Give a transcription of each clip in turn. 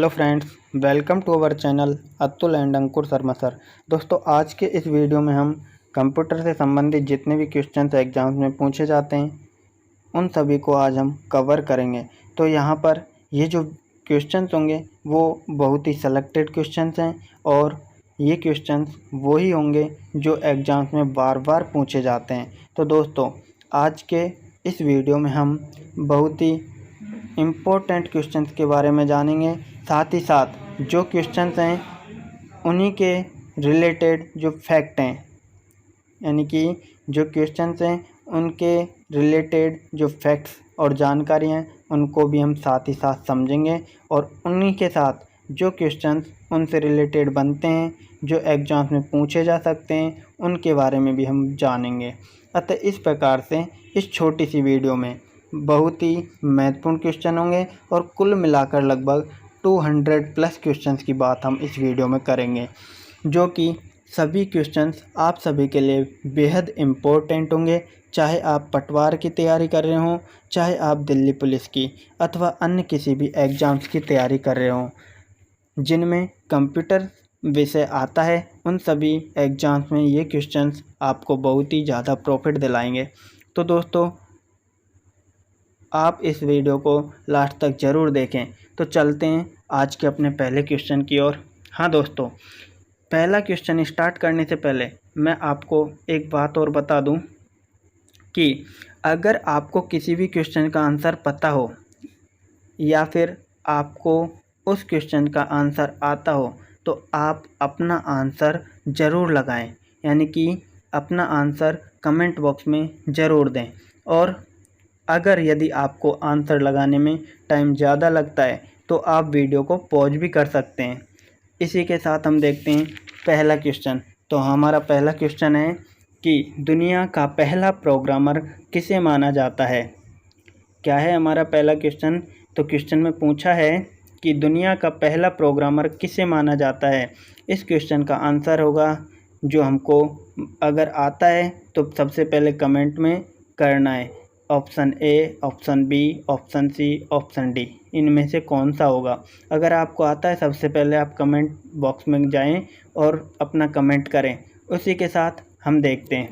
Hello friends, welcome to our channel Atul and Ankur Sharma sir. दोस्तों, आज के इस वीडियो में हम कंप्यूटर से संबंधित जितने भी क्वेश्चंस एग्जाम्स में पूछे जाते हैं उन सभी को आज हम कवर करेंगे। तो यहाँ पर ये जो क्वेश्चंस होंगे वो बहुत ही सेलेक्टेड क्वेश्चंस हैं और ये क्वेश्चंस वही होंगे जो एग्ज़ाम्स में बार बार पूछे जाते हैं। तो दोस्तों, आज के इस वीडियो में हम बहुत ही इम्पोर्टेंट क्वेश्चंस के बारे में जानेंगे। साथ ही साथ जो क्वेश्चंस हैं उन्हीं के रिलेटेड जो फैक्ट हैं, यानी कि जो क्वेश्चंस हैं उनके रिलेटेड जो फैक्ट्स और जानकारी हैं उनको भी हम साथ ही साथ समझेंगे और उन्हीं के साथ जो क्वेश्चंस उनसे रिलेटेड बनते हैं जो एग्जाम्स में पूछे जा सकते हैं उनके बारे में भी हम जानेंगे। अतः इस प्रकार से इस छोटी सी वीडियो में बहुत ही महत्वपूर्ण क्वेश्चन होंगे और कुल मिलाकर लगभग 200 प्लस क्वेश्चंस की बात हम इस वीडियो में करेंगे, जो कि सभी क्वेश्चंस आप सभी के लिए बेहद इम्पोर्टेंट होंगे। चाहे आप पटवार की तैयारी कर रहे हों, चाहे आप दिल्ली पुलिस की अथवा अन्य किसी भी एग्ज़ाम्स की तैयारी कर रहे हों जिनमें कंप्यूटर विषय आता है, उन सभी एग्ज़ाम्स में ये क्वेश्चंस आपको बहुत ही ज़्यादा प्रॉफिट दिलाएंगे। तो दोस्तों, आप इस वीडियो को लास्ट तक ज़रूर देखें। तो चलते हैं आज के अपने पहले क्वेश्चन की ओर। हाँ दोस्तों, पहला क्वेश्चन स्टार्ट करने से पहले मैं आपको एक बात और बता दूं कि अगर आपको किसी भी क्वेश्चन का आंसर पता हो या फिर आपको उस क्वेश्चन का आंसर आता हो तो आप अपना आंसर ज़रूर लगाएं, यानी कि अपना आंसर कमेंट बॉक्स में ज़रूर दें। और अगर यदि आपको आंसर लगाने में टाइम ज़्यादा लगता है तो आप वीडियो को पॉज भी कर सकते हैं। इसी के साथ हम देखते हैं पहला क्वेश्चन। तो हमारा पहला क्वेश्चन है कि दुनिया का पहला प्रोग्रामर किसे माना जाता है। क्या है हमारा पहला क्वेश्चन? तो क्वेश्चन में पूछा है कि दुनिया का पहला प्रोग्रामर किसे माना जाता है। इस क्वेश्चन का आंसर होगा, जो हमको अगर आता है तो सबसे पहले कमेंट में करना है, option A, option B, option C, option D, इनमें से कौन सा होगा। अगर आपको आता है सबसे पहले आप कमेंट बॉक्स में जाएं और अपना कमेंट करें। उसी के साथ हम देखते हैं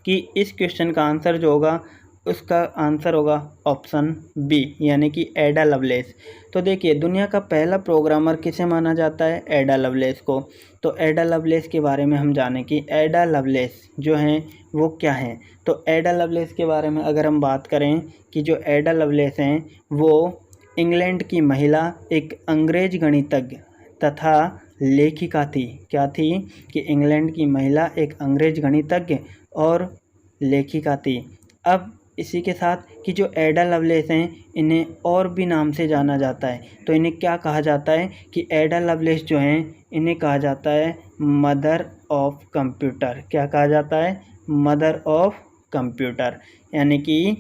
कि इस क्वेश्चन का आंसर जो होगा उसका आंसर होगा ऑप्शन बी, यानी कि एडा लवलेस। तो देखिए, दुनिया का पहला प्रोग्रामर किसे माना जाता है? एडा लवलेस को। तो एडा लवलेस के बारे में हम जानें कि एडा लवलेस जो हैं वो क्या हैं। तो एडा लवलेस के बारे में अगर हम बात करें कि जो एडा लवलेस हैं वो इंग्लैंड की महिला, एक अंग्रेज गणितज्ञ तथा लेखिका थी। क्या थी? कि इंग्लैंड की महिला, एक अंग्रेज गणितज्ञ और लेखिका थी। अब इसी के साथ कि जो एडा लवलेस हैं इन्हें और भी नाम से जाना जाता है। तो इन्हें क्या कहा जाता है कि एडा लवलेस जो हैं इन्हें कहा जाता है मदर ऑफ कंप्यूटर। क्या कहा जाता है? मदर ऑफ कंप्यूटर, यानी कि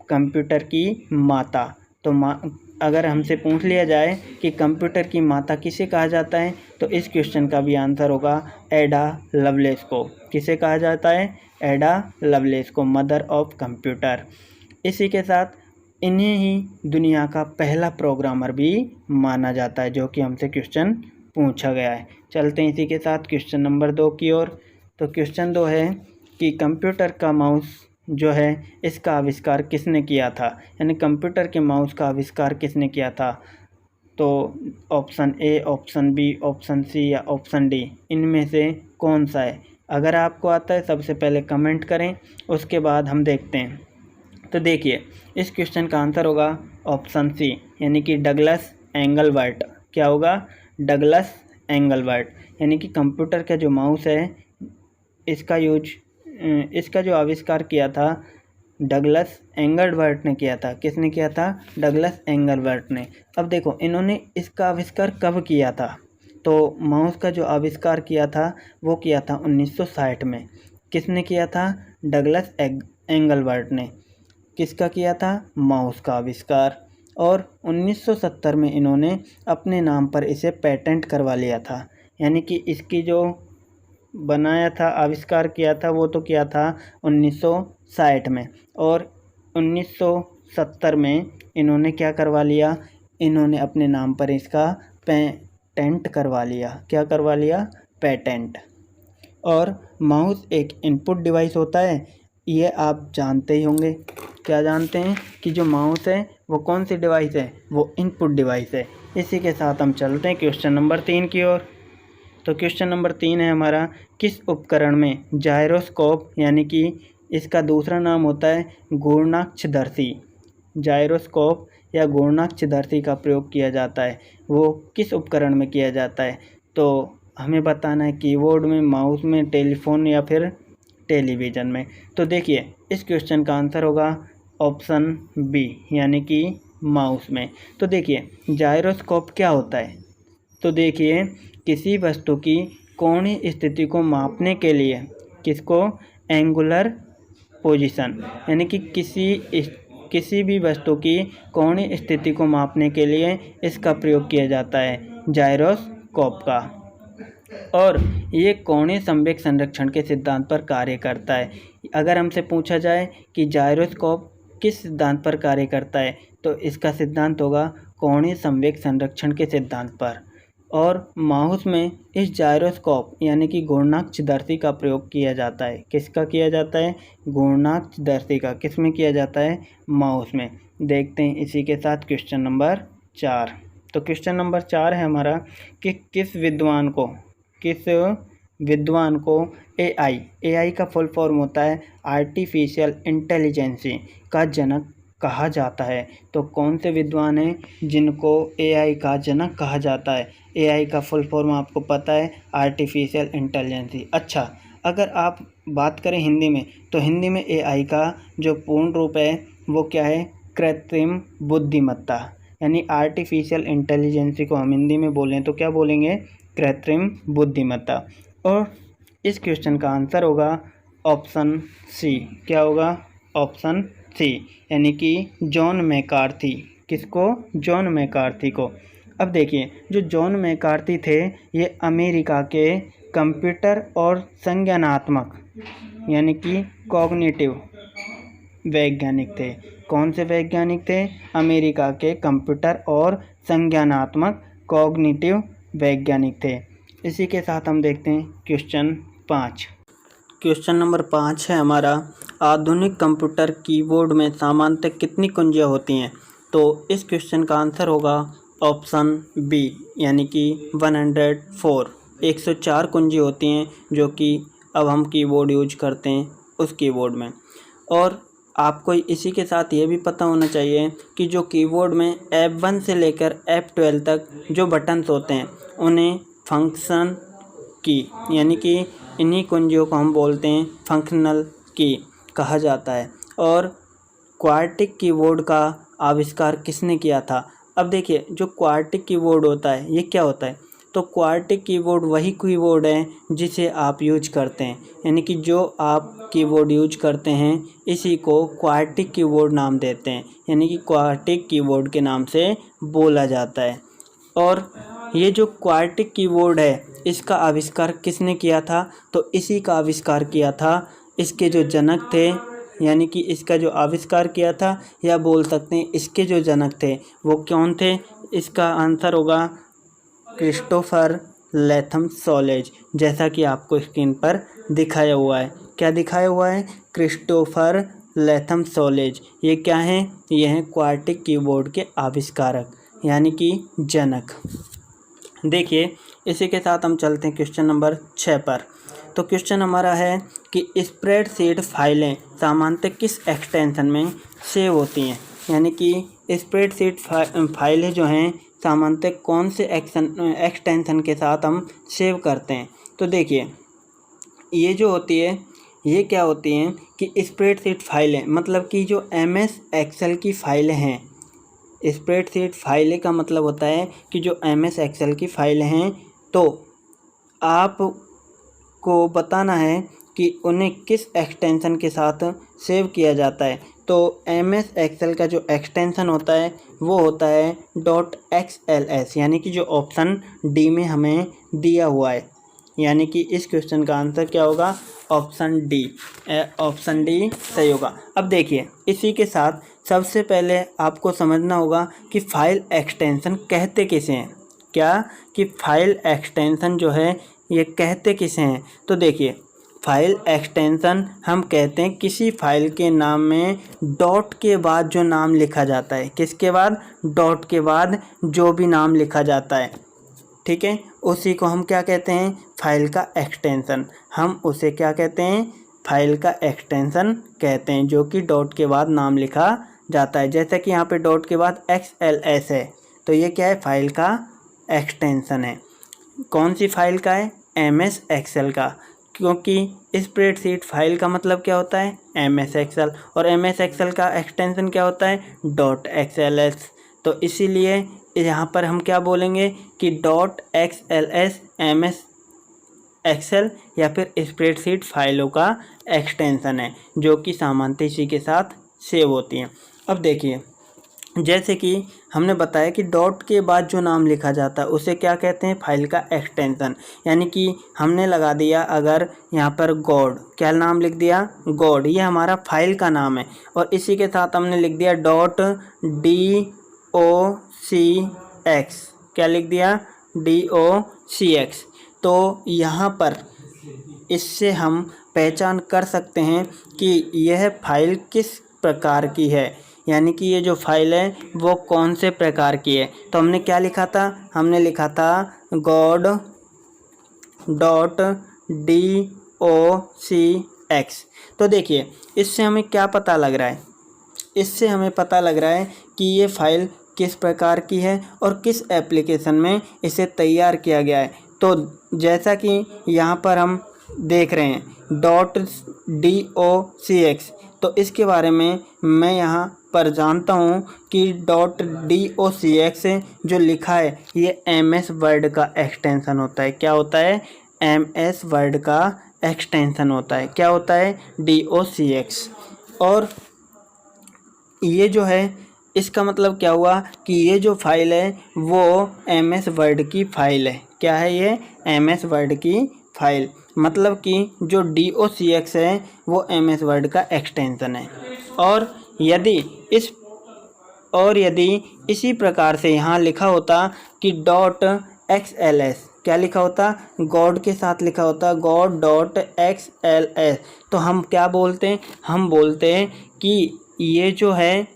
कंप्यूटर की माता। तो अगर हमसे पूछ लिया जाए कि कंप्यूटर की माता किसे कहा जाता है तो इस क्वेश्चन का भी आंसर होगा एडा लवलेस को। किसे कहा जाता है? एडा लवलेस को, मदर ऑफ कंप्यूटर। इसी के साथ इन्हें ही दुनिया का पहला प्रोग्रामर भी माना जाता है, जो कि हमसे क्वेश्चन पूछा गया है। चलते हैं इसी के साथ क्वेश्चन नंबर 2 की ओर। तो क्वेश्चन 2 है कि कंप्यूटर का माउस जो है इसका आविष्कार किसने किया था, यानी कंप्यूटर के माउस का आविष्कार किसने किया था। तो option A, option B, option C या ऑप्शन डी, इनमें से कौन सा है? अगर आपको आता है सबसे पहले कमेंट करें, उसके बाद हम देखते हैं। तो देखिए, इस क्वेश्चन का आंसर होगा ऑप्शन सी, यानी कि डगलस एंगलबर्ट। क्या होगा? डगलस एंगलबर्ट, यानी कि कंप्यूटर का जो माउस है इसका जो आविष्कार किया था डगलस एंगलबर्ट ने किया था। किसने किया था? डगलस एंगलबर्ट ने। अब देखो, इन्होंने इसका आविष्कार कब किया था। तो माउस का जो आविष्कार किया था वो किया था 1960 में। किसने किया था? डगलस एंगलबर्ट ने। किसका किया था? माउस का आविष्कार। और 1970 में इन्होंने अपने नाम पर इसे पेटेंट करवा लिया था, यानी कि इसकी जो बनाया था, आविष्कार किया था, वो तो किया था 1960 में। और 1970 में इन्होंने क्या करवा लिया? इन्होंने अपने नाम पर इसका पेटेंट करवा लिया। क्या करवा लिया? पेटेंट। और माउस एक इनपुट डिवाइस होता है, ये आप जानते ही होंगे। क्या जानते हैं कि जो माउस है वो कौन सी डिवाइस है? वो इनपुट डिवाइस है। इसी के साथ हम चलते हैं क्वेश्चन नंबर 3 की ओर। तो क्वेश्चन नंबर 3 है हमारा, किस उपकरण में जायरोस्कोप यानी कि इसका दूसरा नाम होता है घूर्णाक्षदर्शी, जायरोस्कोप या घूर्णाक्षदर्शी का प्रयोग किया जाता है? वो किस उपकरण में किया जाता है? तो हमें बताना है कीबोर्ड में, माउस में, टेलीफोन या फिर टेलीविज़न में। तो देखिए इस क्वेश्चन का आंसर होगा ऑप्शन बी यानी कि माउस में। तो देखिए जायरोस्कोप क्या होता है? तो देखिए किसी वस्तु की कोणीय स्थिति को मापने के लिए, किसको? एंगुलर पोजीशन, यानी कि किसी भी वस्तु की कोणीय स्थिति को मापने के लिए इसका प्रयोग किया जाता है, जायरोस्कोप का। और ये कोणीय संवेग संरक्षण के सिद्धांत पर कार्य करता है। अगर हमसे पूछा जाए कि जायरोस्कोप किस सिद्धांत पर कार्य करता है, तो इसका सिद्धांत होगा कोणीय संवेग संरक्षण के सिद्धांत पर। और माउस में इस जायरोस्कोप यानी कि घूर्णाक्षदर्शी का प्रयोग किया जाता है। किसका किया जाता है? घूर्णाक्षदर्शी का। किस में किया जाता है? माउस में। देखते हैं इसी के साथ क्वेश्चन नंबर 4। तो क्वेश्चन नंबर 4 है हमारा कि किस विद्वान को एआई का फुल फॉर्म होता है आर्टिफिशियल इंटेलिजेंसी का जनक कहा जाता है? तो कौन से विद्वान हैं जिनको एआई का जनक कहा जाता है? एआई का फुल फॉर्म आपको पता है आर्टिफिशियल इंटेलिजेंसी। अच्छा, अगर आप बात करें हिंदी में, तो हिंदी में एआई का जो पूर्ण रूप है वो क्या है? कृत्रिम बुद्धिमत्ता। यानी आर्टिफिशियल इंटेलिजेंसी को हम हिंदी में बोलें तो क्या बोलेंगे? कृत्रिम बुद्धिमत्ता। और इस क्वेश्चन का आंसर होगा ऑप्शन सी। क्या होगा? ऑप्शन सी यानी कि जॉन मैकार्थी। किसको? जॉन मैकार्थी को। अब देखिए जो जॉन मैकार्थी थे ये अमेरिका के कंप्यूटर और संज्ञानात्मक यानी कि कॉग्निटिव वैज्ञानिक थे। कौन से वैज्ञानिक थे? अमेरिका के कंप्यूटर और संज्ञानात्मक कॉग्निटिव वैज्ञानिक थे। इसी के साथ हम देखते हैं क्वेश्चन 5। क्वेश्चन नंबर 5 है हमारा, आधुनिक कंप्यूटर कीबोर्ड में सामान्यतः कितनी कुंजियाँ होती हैं? तो इस क्वेश्चन का आंसर होगा ऑप्शन बी यानी कि 104। 104 कुंजी होती हैं जो कि अब हम कीबोर्ड यूज करते हैं उस कीबोर्ड में। और आपको इसी के साथ ये भी पता होना चाहिए कि जो कीबोर्ड में F1 से लेकर F12 तक जो बटन्स होते हैं उन्हें फंक्शन की यानी कि इन्हीं कुंजियों को हम बोलते हैं फंक्शनल की कहा जाता है। और क्वार्टिक कीबोर्ड का आविष्कार किसने किया था? अब देखिए जो क्वार्टिक कीबोर्ड होता है ये क्या होता है? तो क्वार्टिक कीबोर्ड वही कीबोर्ड है जिसे आप यूज करते हैं, यानी कि जो आप कीबोर्ड यूज करते हैं इसी को क्वार्टिक कीबोर्ड नाम देते हैं, यानी कि क्वार्टिक कीबोर्ड के नाम से बोला जाता है। और ये जो क्वार्टिक कीबोर्ड है इसका आविष्कार किसने किया था? तो इसी का आविष्कार किया था इसके जो जनक थे, यानी कि इसका जो आविष्कार किया था या बोल सकते हैं इसके जो जनक थे वो कौन थे? इसका आंसर होगा क्रिस्टोफर लैथम सॉलेज, जैसा कि आपको स्क्रीन पर दिखाया हुआ है। क्या दिखाया हुआ है? Christopher Latham Sholes. ये क्या हैं? ये हैं क्वार्टिक कीबोर्ड के आविष्कारक यानी कि जनक। देखिए इसी के साथ हम चलते हैं क्वेश्चन नंबर 6 पर। तो क्वेश्चन हमारा है कि स्प्रेडशीट फाइलें सामान्यतः किस एक्सटेंशन में सेव होती हैं? यानी कि स्प्रेडशीट फाइलें जो हैं सामान्यतः कौन से एक्सटेंशन के साथ हम सेव करते हैं? तो देखिए ये जो होती है ये क्या होती हैं कि स्प्रेडशीट फाइलें मतलब कि जो MS एक्सेल की फाइलें हैं, स्प्रेडशीट फाइलें का मतलब होता है कि जो MS एक्सेल की फाइलें हैं तो आपको बताना है कि उन्हें किस एक्सटेंशन के साथ सेव किया जाता है। तो MS एक्सेल का जो एक्सटेंशन होता है वो होता है .xls, यानी कि जो ऑप्शन डी में हमें दिया हुआ है। यानी कि इस क्वेश्चन का आंसर क्या होगा? ऑप्शन डी, ऑप्शन डी सही होगा। अब देखिए इसी के साथ सबसे पहले आपको समझना होगा कि फाइल एक्सटेंशन कहते किसे हैं। क्या कि फाइल एक्सटेंशन जो है ये कहते किसे हैं। तो देखिए फाइल एक्सटेंशन हम कहते हैं किसी फाइल के नाम में डॉट के बाद जो नाम लिखा जाता है, किसके बाद, डॉट के बाद जो भी नाम लिखा जाता है, ठीक है, उसी को हम क्या कहते हैं, फाइल का एक्सटेंशन। हम उसे क्या कहते हैं, फाइल का एक्सटेंशन कहते हैं, जो कि डॉट के बाद नाम लिखा जाता है। जैसे कि यहाँ पे डॉट के बाद XLS है, तो ये क्या है, फाइल का एक्सटेंशन है। कौन सी फाइल का है, MS Excel का, क्योंकि स्प्रेडशीट फाइल का मतलब क्या होता है, MS Excel, और MS Excel का एक्सटेंशन क्या होता है, .XLS। तो इसीलिए यहाँ पर हम क्या बोलेंगे कि .XLS MS Excel या फिर स्प्रेडशीट फाइलों का एक्सटेंशन है, जो कि सामान्यतः इसी के साथ सेव होती हैं। अब देखिए जैसे कि हमने बताया कि डॉट के बाद जो नाम लिखा जाता है उसे क्या कहते हैं, फाइल का एक्सटेंशन। यानी कि हमने लगा दिया, अगर यहाँ पर गॉड, क्या नाम लिख दिया, गॉड, ये हमारा फाइल का नाम है, और इसी के साथ हमने लिख दिया .docx, क्या लिख दिया, docx। तो यहाँ पर इससे हम पहचान कर सकते हैं कि यह फाइल किस प्रकार की है, यानी कि ये जो फाइल है वो कौन से प्रकार की है। तो हमने क्या लिखा था, हमने लिखा था god.docx। तो देखिए इससे हमें क्या पता लग रहा है, इससे हमें पता लग रहा है कि ये फाइल किस प्रकार की है और किस एप्लीकेशन में इसे तैयार किया गया है। तो जैसा कि यहाँ पर हम देख रहे हैं .docx, तो इसके बारे में मैं यहाँ पर जानता हूँ कि .docx जो लिखा है ये MS वर्ड का एक्सटेंशन होता है। क्या होता है, MS वर्ड का एक्सटेंशन होता है। क्या होता है, docx। और ये जो है इसका मतलब क्या हुआ कि ये जो फाइल है वो MS वर्ड की फाइल है। क्या है ये, MS वर्ड की फाइल, मतलब कि जो docx है वो MS वर्ड का एक्सटेंशन है। और यदि इसी प्रकार से यहाँ लिखा होता कि .xls, क्या लिखा होता, गॉड के साथ लिखा होता god.xls, तो हम क्या बोलते हैं, हम बोलते हैं कि ये जो है,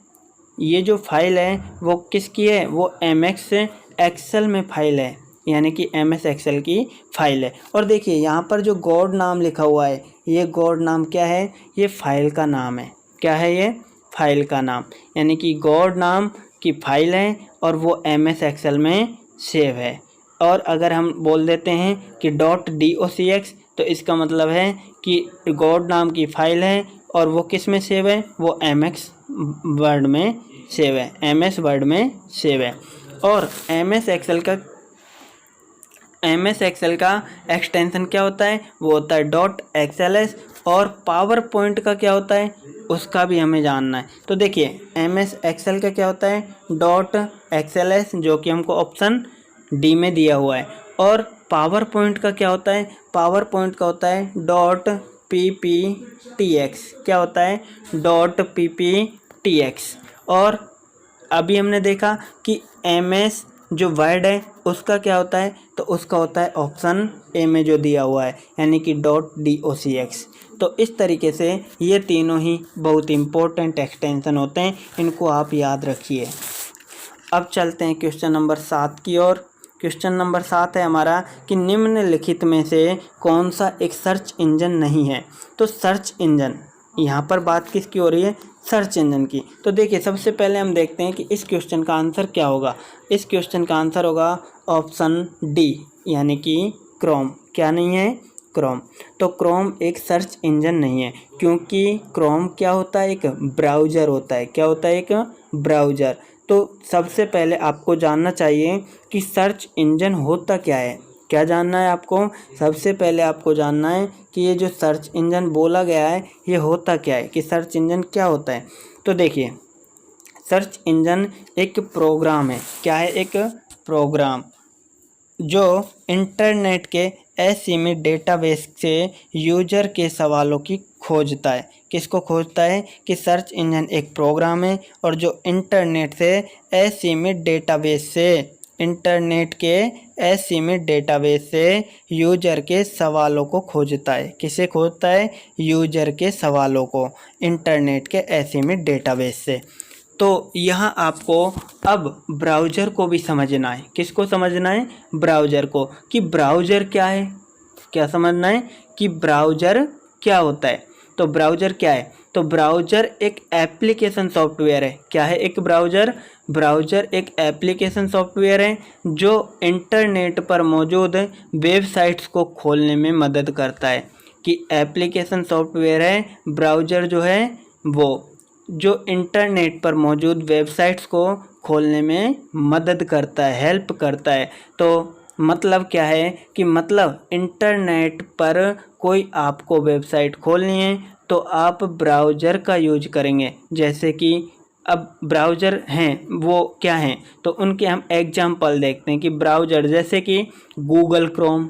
ये जो फाइल है वो किसकी है, वो MS Excel में फाइल है, यानी कि MS Excel की फाइल है। और देखिए यहाँ पर जो गॉड नाम लिखा हुआ है, ये गॉड नाम क्या है, ये फाइल का नाम है। क्या है ये, फाइल का नाम, यानी कि गॉड नाम की फाइल है और वो MS Excel में सेव है। और अगर हम बोल देते हैं कि .docx, तो इसका मतलब है कि गॉड नाम की फाइल है और वो किस में सेव है, वो MS वर्ड में सेव है, MS वर्ड में सेव है। और MS Excel का एक्सटेंशन क्या होता है, वो होता है .xls। और पावर पॉइंट का क्या होता है, उसका भी हमें जानना है। तो देखिए MS Excel का क्या होता है, .xls, जो कि हमको ऑप्शन डी में दिया हुआ है। और पावर पॉइंट का क्या होता है, पावर पॉइंट का होता है .pptx। क्या होता है, .pptx। और अभी हमने देखा कि MS जो वर्ड है उसका क्या होता है, तो उसका होता है ऑप्शन ए में जो दिया हुआ है, यानी कि .docx। तो इस तरीके से ये तीनों ही बहुत इम्पोर्टेंट एक्सटेंशन होते हैं, इनको आप याद रखिए। अब चलते हैं क्वेश्चन नंबर 7 की ओर। क्वेश्चन नंबर 7 है हमारा कि निम्नलिखित में से कौन सा एक सर्च इंजन नहीं है। तो सर्च इंजन, यहाँ पर बात किसकी हो रही है, सर्च इंजन की। तो देखिए सबसे पहले हम देखते हैं कि इस क्वेश्चन का आंसर क्या होगा। इस क्वेश्चन का आंसर होगा ऑप्शन डी, यानी कि क्रोम। क्या नहीं है, क्रोम। तो क्रोम एक सर्च इंजन नहीं है, क्योंकि क्रोम क्या होता है, एक ब्राउज़र होता है। क्या होता है, एक ब्राउज़र। तो सबसे पहले आपको जानना चाहिए कि सर्च इंजन होता क्या है। क्या जानना है आपको, सबसे पहले आपको जानना है कि ये जो सर्च इंजन बोला गया है ये होता क्या है, कि सर्च इंजन क्या होता है। तो देखिए सर्च इंजन एक प्रोग्राम है। क्या है, एक प्रोग्राम जो इंटरनेट के असीमित डेटाबेस से यूजर के सवालों की खोजता है। किसको खोजता है? कि सर्च इंजन एक प्रोग्राम है और जो इंटरनेट के असीमित डेटाबेस से यूजर के सवालों को खोजता है। किसे खोजता है? यूजर के सवालों को इंटरनेट के असीमित डेटाबेस से। तो यहाँ आपको अब ब्राउज़र को भी समझना है। किसको समझना है? ब्राउज़र को, कि ब्राउज़र क्या है। क्या समझना है? कि ब्राउज़र क्या होता है। तो ब्राउज़र क्या है? तो ब्राउज़र एक एप्लीकेशन सॉफ्टवेयर है। क्या है एक ब्राउज़र? ब्राउज़र एक एप्लीकेशन सॉफ्टवेयर है जो इंटरनेट पर मौजूद वेबसाइट्स को खोलने में मदद करता है। कि एप्लीकेशन सॉफ्टवेयर है ब्राउज़र जो है वो, जो इंटरनेट पर मौजूद वेबसाइट्स को खोलने में मदद करता है, हेल्प करता है। तो मतलब क्या है? कि मतलब इंटरनेट पर कोई आपको वेबसाइट खोलनी है तो आप ब्राउज़र का यूज करेंगे। जैसे कि अब ब्राउज़र हैं वो क्या हैं, तो उनके हम एग्जाम्पल देखते हैं। कि ब्राउज़र जैसे कि गूगल क्रोम,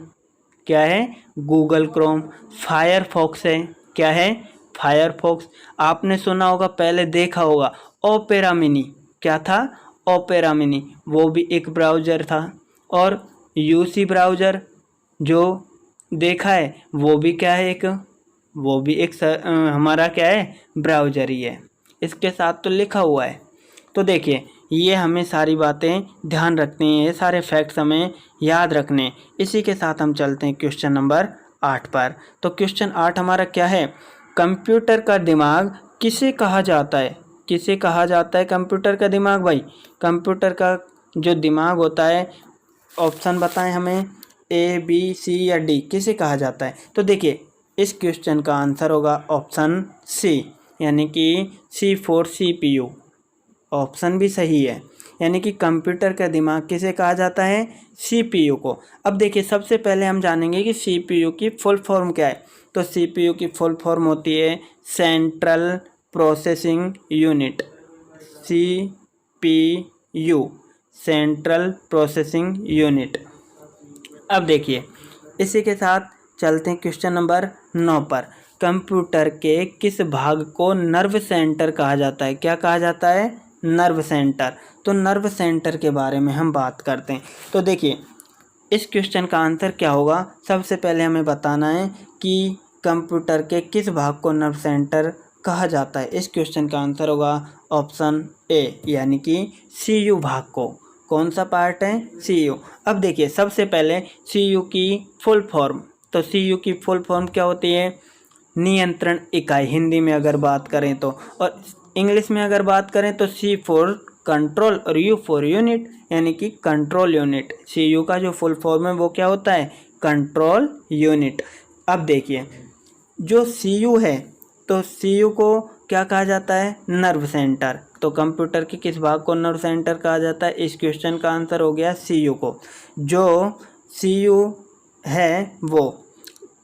क्या है? Google Chrome. फायरफॉक्स है, क्या है? फायरफॉक्स। आपने सुना होगा, पहले देखा होगा, ओपेरा मिनी। क्या था? ओपेरा मिनी, वो भी एक ब्राउज़र था। और यूसी ब्राउज़र जो देखा है वो भी क्या है? वो भी एक हमारा क्या है? ब्राउज़र ही है। इसके साथ तो लिखा हुआ है। तो देखिए, ये हमें सारी बातें ध्यान रखनी है, ये सारे फैक्ट्स हमें याद रखने। इसी के साथ हम चलते हैं क्वेश्चन नंबर 8 पर। तो क्वेश्चन 8 हमारा क्या है? कंप्यूटर का दिमाग किसे कहा जाता है? किसे कहा जाता है कंप्यूटर का दिमाग भाई? कंप्यूटर का जो दिमाग होता है, ऑप्शन बताएं हमें, ए, बी, सी या डी, किसे कहा जाता है? तो देखिए, इस क्वेश्चन का आंसर होगा ऑप्शन सी, यानी कि सी फॉर CPU। ऑप्शन भी सही है, यानी कि कंप्यूटर का दिमाग किसे कहा जाता है? CPU को। अब देखिए, सबसे पहले हम जानेंगे कि CPU की फुल फॉर्म क्या है। तो CPU की फुल फॉर्म होती है central processing unit. CPU, central processing unit. अब देखिए, इसी के साथ चलते हैं क्वेश्चन नंबर 9 पर। कंप्यूटर के किस भाग को नर्व सेंटर कहा जाता है? क्या कहा जाता है? Nerve centre. तो नर्व सेंटर के बारे में हम बात करते हैं। तो देखिए, इस क्वेश्चन का आंसर क्या होगा? सबसे पहले हमें बताना है कि कंप्यूटर के किस भाग को नर्व सेंटर कहा जाता है। इस क्वेश्चन का आंसर होगा ऑप्शन ए, यानी कि CPU भाग को। कौन सा पार्ट है? CPU। अब देखिए, सबसे पहले CPU की फुल फॉर्म। तो CPU की फुल फॉर्म क्या होती है? नियंत्रण इकाई, हिंदी में अगर बात करें तो। और इंग्लिश में अगर बात करें तो C फॉर कंट्रोल और U फॉर यूनिट, यानी कि कंट्रोल यूनिट। CPU का जो फुल फॉर्म है वो क्या होता है? Control unit. अब देखिए, जो CPU है, तो CPU को क्या कहा जाता है? Nerve centre. तो कंप्यूटर के किस भाग को नर्व सेंटर कहा जाता है? इस क्वेश्चन का आंसर हो गया CPU को। जो CPU है वो,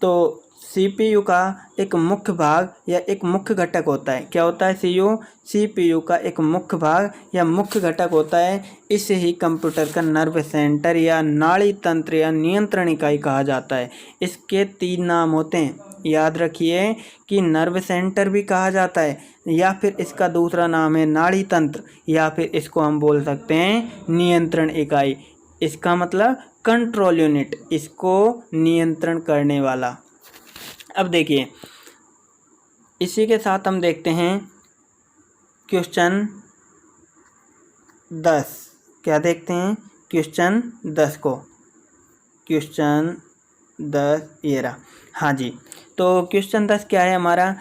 तो CPU का एक मुख्य भाग या एक मुख्य घटक होता है। क्या होता है? CPU का एक मुख्य भाग या मुख्य घटक होता है। इसे ही कंप्यूटर का नर्व सेंटर या नाड़ी तंत्र या नियंत्रण इकाई कहा जाता है। इसके 3 नाम होते हैं, याद रखिए, कि नर्व सेंटर भी कहा जाता है, या फिर इसका दूसरा नाम है नाड़ी तंत्र, या फिर इसको हम बोल सकते हैं नियंत्रण इकाई। इसका मतलब कंट्रोल यूनिट, इसको नियंत्रण करने वाला। अब देखिए, इसी के साथ हम देखते हैं क्वेश्चन 10। क्या देखते हैं? क्वेश्चन 10 को। क्वेश्चन 10 ये रहा। हाँ जी, तो क्वेश्चन 10 क्या है हमारा?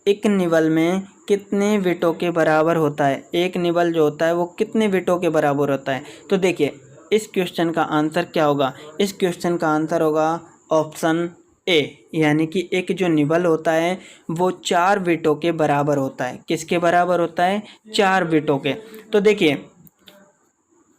एक निबल में कितने बिटों के बराबर होता है? एक निबल जो होता है वो कितने बिटों के बराबर होता है? तो देखिए, इस क्वेश्चन का आंसर क्या होगा? इस क्वेश्चन का आंसर होगा ऑप्शन ए, यानी कि एक जो निबल होता है वो 4 बिटों के बराबर होता है। किसके बराबर होता है? 4 बिटों के। तो देखिए,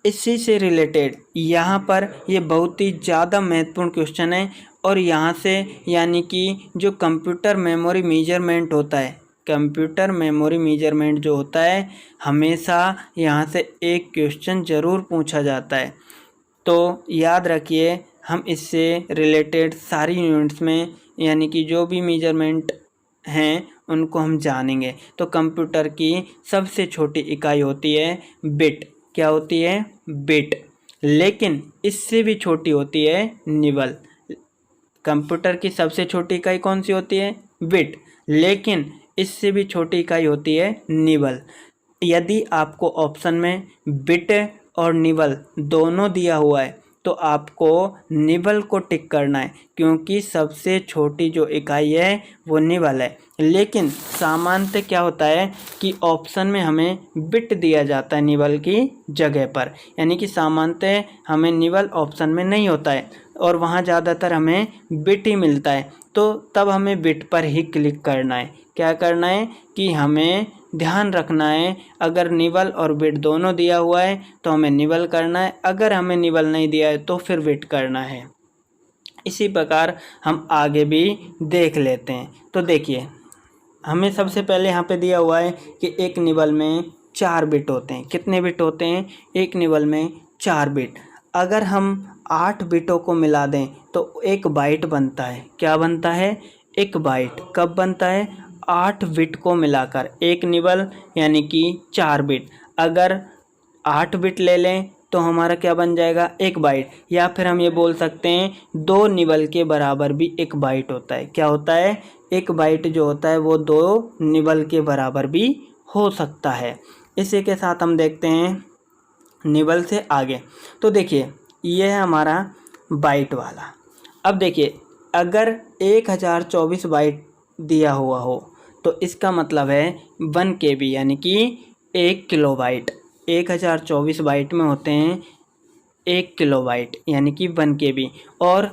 इसी से रिलेटेड यहाँ पर ये बहुत ही ज़्यादा महत्वपूर्ण क्वेश्चन है। और यहाँ से, यानी कि जो कंप्यूटर मेमोरी मेजरमेंट होता है, कंप्यूटर मेमोरी मेजरमेंट जो होता है, हमेशा यहाँ से एक क्वेश्चन ज़रूर पूछा जाता है। तो याद रखिए, हम इससे रिलेटेड सारी यूनिट्स में यानी कि जो भी मेजरमेंट हैं उनको हम जानेंगे। तो कंप्यूटर की सबसे छोटी इकाई होती है बिट। क्या होती है? बिट। लेकिन इससे भी छोटी होती है निबल। कंप्यूटर की सबसे छोटी इकाई कौन सी होती है? बिट। लेकिन इससे भी छोटी इकाई होती है निबल। यदि आपको ऑप्शन में बिट और निबल दोनों दिया हुआ है तो आपको निबल को टिक करना है, क्योंकि सबसे छोटी जो इकाई है वो निबल है। लेकिन सामान्यतः क्या होता है कि ऑप्शन में हमें बिट दिया जाता है निबल की जगह पर, यानी कि सामान्यतः हमें निबल ऑप्शन में नहीं होता है और वहाँ ज़्यादातर हमें बिट ही मिलता है। तो तब हमें बिट पर ही क्लिक करना है। क्या करना है कि हमें ध्यान रखना है, अगर निबल और बिट दोनों दिया हुआ है तो हमें निबल करना है, अगर हमें निबल नहीं दिया है तो फिर बिट करना है। इसी प्रकार हम आगे भी देख लेते हैं। तो देखिए, हमें सबसे पहले यहाँ पे दिया हुआ है कि एक निबल में 4 बिट होते हैं। कितने बिट होते हैं? एक निबल में 4 बिट। अगर हम 8 बिटों को मिला दें तो 1 बाइट बनता है। क्या बनता है? 1 बाइट। कब बनता है? 8 बिट को मिलाकर। एक निबल यानी कि 4 बिट। अगर 8 बिट ले लें तो हमारा क्या बन जाएगा? 1 बाइट। या फिर हम ये बोल सकते हैं 2 निबल के बराबर भी 1 बाइट होता है। क्या होता है? 1 बाइट जो होता है वो 2 निबल के बराबर भी हो सकता है। इसी के साथ हम देखते हैं निबल से आगे। तो देखिए, ये है हमारा बाइट वाला। अब देखिए, अगर 1024 बाइट दिया हुआ हो तो इसका मतलब है 1 KB यानी कि 1 किलोबाइट। 1024 बाइट में होते हैं 1 किलोबाइट यानी कि 1 KB। और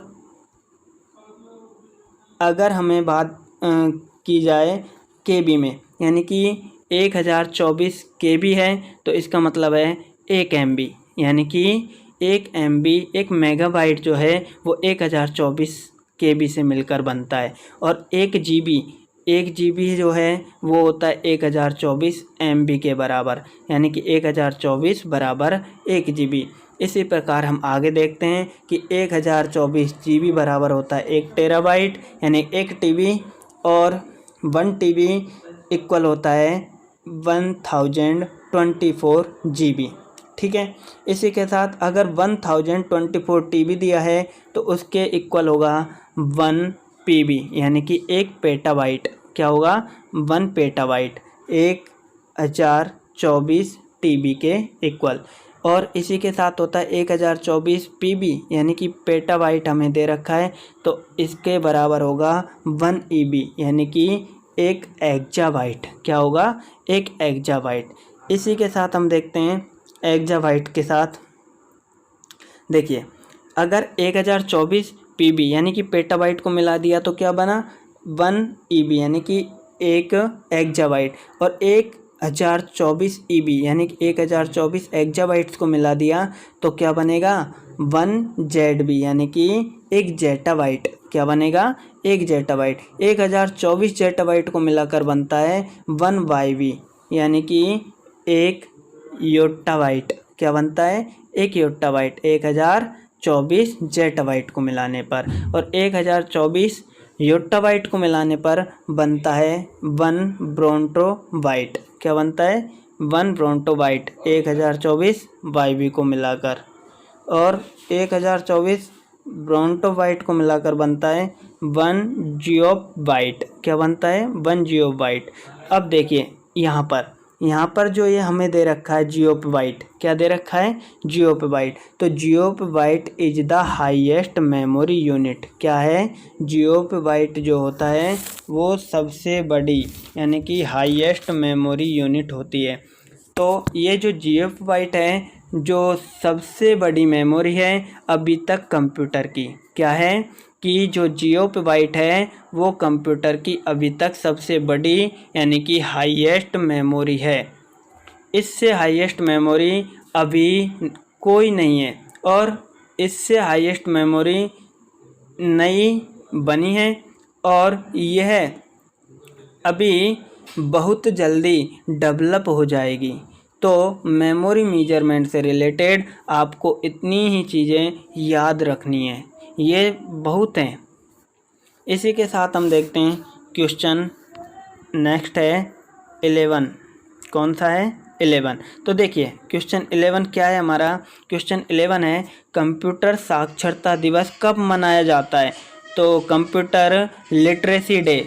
अगर हमें बात की जाए KB में, यानी कि 1024 KB है तो इसका मतलब है 1 MB, यानी कि 1 MB 1 मेगाबाइट जो है वो 1024 KB से मिलकर बनता है। और 1 GB जो है वो होता है 1024 MB के बराबर, यानी कि 1024 बराबर 1 GB। इसी प्रकार हम आगे देखते हैं कि 1024 GB बराबर होता है 1 टेराबाइट यानी 1 TB। और 1 TB इक्वल होता है 1024 GB। ठीक है। इसी के साथ अगर 1024 TB दिया है तो उसके इक्वल होगा 1 PB यानी कि 1 पेटाबाइट। क्या होगा? 1 पेटाबाइट 1024 TB के इक्वल। और इसी के साथ होता है 1024 PB यानी कि पेटाबाइट हमें दे रखा है तो इसके बराबर होगा 1 EB यानी कि 1 एक्जाबाइट। क्या होगा? 1 एक्जाबाइट। इसी के साथ हम देखते हैं एक्जाबाइट के साथ। देखिए, अगर 1024 PB यानी कि पेटाबाइट को मिला दिया तो क्या बना? 1 EB यानी कि 1 एक्जाबाइट। और 1024 EB यानी कि 1024 एक्जाबाइट्स को मिला दिया तो क्या बनेगा? 1 ZB यानी कि 1 जेटाबाइट। क्या बनेगा? 1 जेटाबाइट। 1024 जेटाबाइट को मिलाकर बनता है 1 YB यानी कि 1 योटाबाइट। क्या बनता है? 1 योटाबाइट 1024 जेटाबाइट को मिलाने पर। और 1024 योटाबाइट को मिलाने पर बनता है 1 ब्रोंटोबाइट। क्या बनता है? 1 ब्रोंटोबाइट 1024 YB को मिलाकर। और 1024 ब्रोंटोबाइट को मिलाकर बनता है 1 जियोबाइट। क्या बनता है? 1 जियोबाइट। अब देखिए, यहाँ पर जो ये हमें दे रखा है जियोबाइट। क्या दे रखा है? जियोबाइट। तो geobyte is the highest memory unit. क्या है? जियोबाइट जो होता है वो सबसे बड़ी यानी कि हाईएस्ट मेमोरी यूनिट होती है। तो ये जो जियोबाइट है जो सबसे बड़ी मेमोरी है अभी तक कंप्यूटर की। क्या है? कि जो जियोबाइट है वो कंप्यूटर की अभी तक सबसे बड़ी यानी कि हाईएस्ट मेमोरी है। इससे हाईएस्ट मेमोरी अभी कोई नहीं है और इससे हाईएस्ट मेमोरी नई बनी है और यह अभी बहुत जल्दी डेवलप हो जाएगी। तो मेमोरी मेजरमेंट से रिलेटेड आपको इतनी ही चीज़ें याद रखनी है। ये बहुत हैं। इसी के साथ हम देखते हैं क्वेश्चन नेक्स्ट है 11। कौन सा है? 11। तो देखिए क्वेश्चन 11 क्या है हमारा? क्वेश्चन 11 है कंप्यूटर साक्षरता दिवस कब मनाया जाता है? तो कंप्यूटर लिटरेसी डे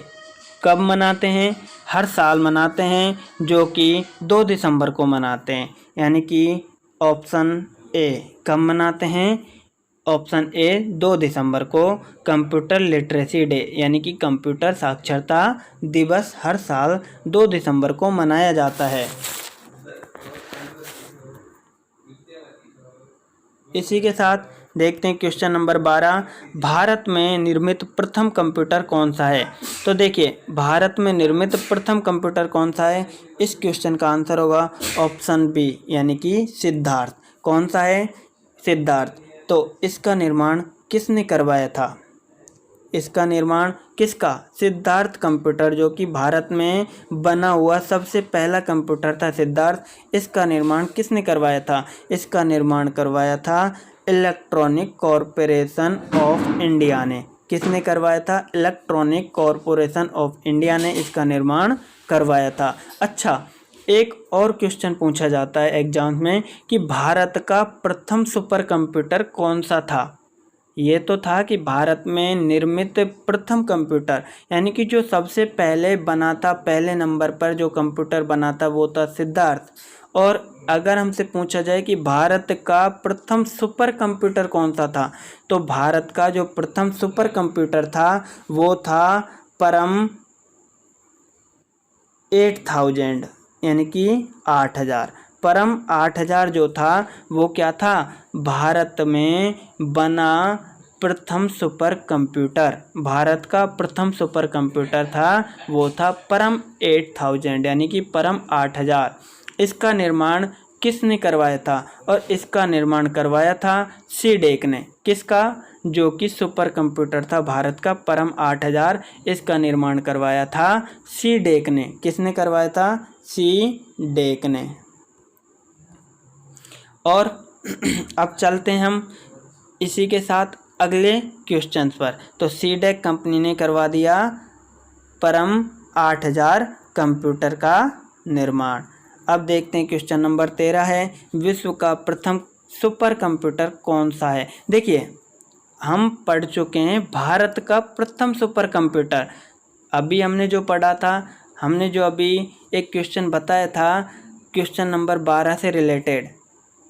कब मनाते हैं? हर साल मनाते हैं, जो कि 2 दिसंबर को मनाते हैं। यानी कि ऑप्शन ए कब मनाते हैं? ऑप्शन ए 2 दिसंबर को कंप्यूटर लिटरेसी डे यानी कि कंप्यूटर साक्षरता दिवस हर साल 2 दिसंबर को मनाया जाता है। इसी के साथ देखते हैं क्वेश्चन नंबर 12। भारत में निर्मित प्रथम कंप्यूटर कौन सा है? तो देखिए भारत में निर्मित प्रथम कंप्यूटर कौन सा है? इस क्वेश्चन का आंसर होगा ऑप्शन बी यानी कि सिद्धार्थ। कौन सा है? सिद्धार्थ। तो इसका निर्माण किसने करवाया था? इसका निर्माण किसका? सिद्धार्थ कंप्यूटर, जो कि भारत में बना हुआ सबसे पहला कंप्यूटर था सिद्धार्थ। इसका निर्माण किसने करवाया था? इसका निर्माण करवाया था इलेक्ट्रॉनिक कॉरपोरेशन ऑफ इंडिया ने। किसने करवाया था? इलेक्ट्रॉनिक कॉरपोरेशन ऑफ इंडिया ने इसका निर्माण करवाया था। अच्छा, एक और क्वेश्चन पूछा जाता है एग्जाम में कि भारत का प्रथम सुपर कंप्यूटर कौन सा था? ये तो था कि भारत में निर्मित प्रथम कंप्यूटर यानी कि जो सबसे पहले बना था, पहले नंबर पर जो कंप्यूटर बना था वो था सिद्धार्थ। और अगर हमसे पूछा जाए कि भारत का प्रथम सुपर कंप्यूटर कौन सा था, तो भारत का जो प्रथम सुपर कंप्यूटर था वो था परम 8000 यानी कि 8000। परम 8000 जो था वो क्या था? भारत में बना प्रथम सुपर कंप्यूटर। भारत का प्रथम सुपर कंप्यूटर था वो था परम 8000 यानी कि परम 8000। इसका निर्माण किसने करवाया था? और इसका निर्माण करवाया था सीडेक ने। किसका? जो कि सुपर कंप्यूटर था भारत का परम 8000, इसका निर्माण करवाया था सीडेक ने। किसने करवाया था? सीडेक ने। और अब चलते हैं हम इसी के साथ अगले क्वेश्चन पर। तो सीडेक कंपनी ने करवा दिया परम 8000 कंप्यूटर का निर्माण। अब देखते हैं क्वेश्चन नंबर 13 है विश्व का प्रथम सुपर कंप्यूटर कौन सा है? देखिए हम पढ़ चुके हैं भारत का प्रथम सुपर कंप्यूटर। अभी हमने जो पढ़ा था, हमने जो अभी एक क्वेश्चन बताया था क्वेश्चन नंबर 12 से रिलेटेड,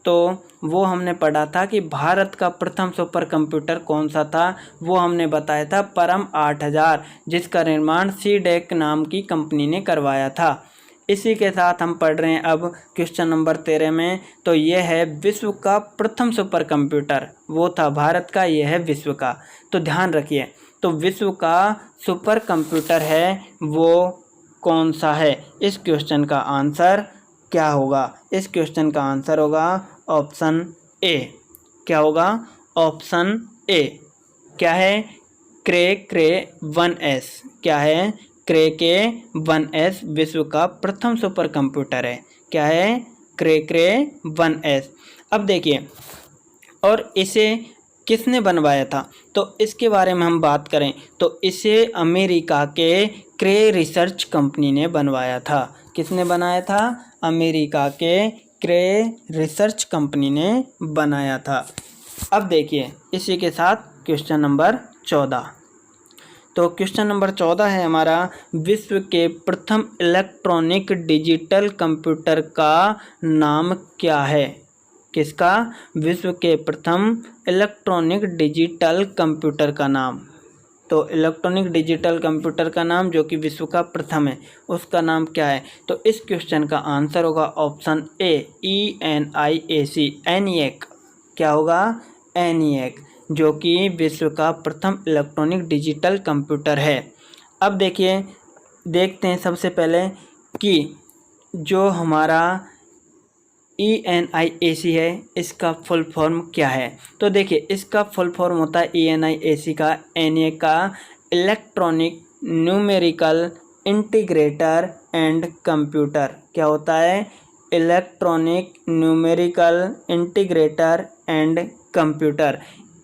तो वो हमने पढ़ा था कि भारत का प्रथम सुपर कंप्यूटर कौन सा था। वो हमने बताया था परम 8000, जिसका निर्माण सीडेक नाम की कंपनी ने करवाया था। इसी के साथ हम पढ़ रहे हैं अब क्वेश्चन नंबर 13 में। तो ये है विश्व का प्रथम सुपर कंप्यूटर, वो था भारत का, ये है विश्व का। तो ध्यान रखिए, तो विश्व का सुपर कंप्यूटर है वो कौन सा है? इस क्वेश्चन का आंसर क्या होगा? इस क्वेश्चन का आंसर होगा ऑप्शन ए। क्या होगा? Option A. क्या है? क्रे 1S। क्या है? क्रे 1S विश्व का प्रथम सुपर कंप्यूटर है। क्या है? क्रे 1S। अब देखिए, और इसे किसने बनवाया था? तो इसके बारे में हम बात करें तो इसे अमेरिका के क्रे रिसर्च कंपनी ने बनवाया था। किसने बनाया था? अमेरिका के क्रे रिसर्च कंपनी ने बनाया था। अब देखिए इसी के साथ क्वेश्चन नंबर 14। तो क्वेश्चन नंबर 14 है हमारा विश्व के प्रथम इलेक्ट्रॉनिक डिजिटल कंप्यूटर का नाम क्या है? किसका? विश्व के प्रथम इलेक्ट्रॉनिक डिजिटल कंप्यूटर का नाम। तो इलेक्ट्रॉनिक डिजिटल कंप्यूटर का नाम जो कि विश्व का प्रथम है, उसका नाम क्या है? तो इस क्वेश्चन का आंसर होगा ऑप्शन ए ENIAC, ENIAC। क्या होगा? ENIAC, जो कि विश्व का प्रथम इलेक्ट्रॉनिक डिजिटल कंप्यूटर है। अब देखिए, देखते हैं सबसे पहले कि जो हमारा ENIAC है इसका फुल फॉर्म क्या है। तो देखिए इसका फुल फॉर्म होता है ENIAC का, ENIAC का electronic numerical integrator and computer. क्या होता है? Electronic numerical integrator and computer.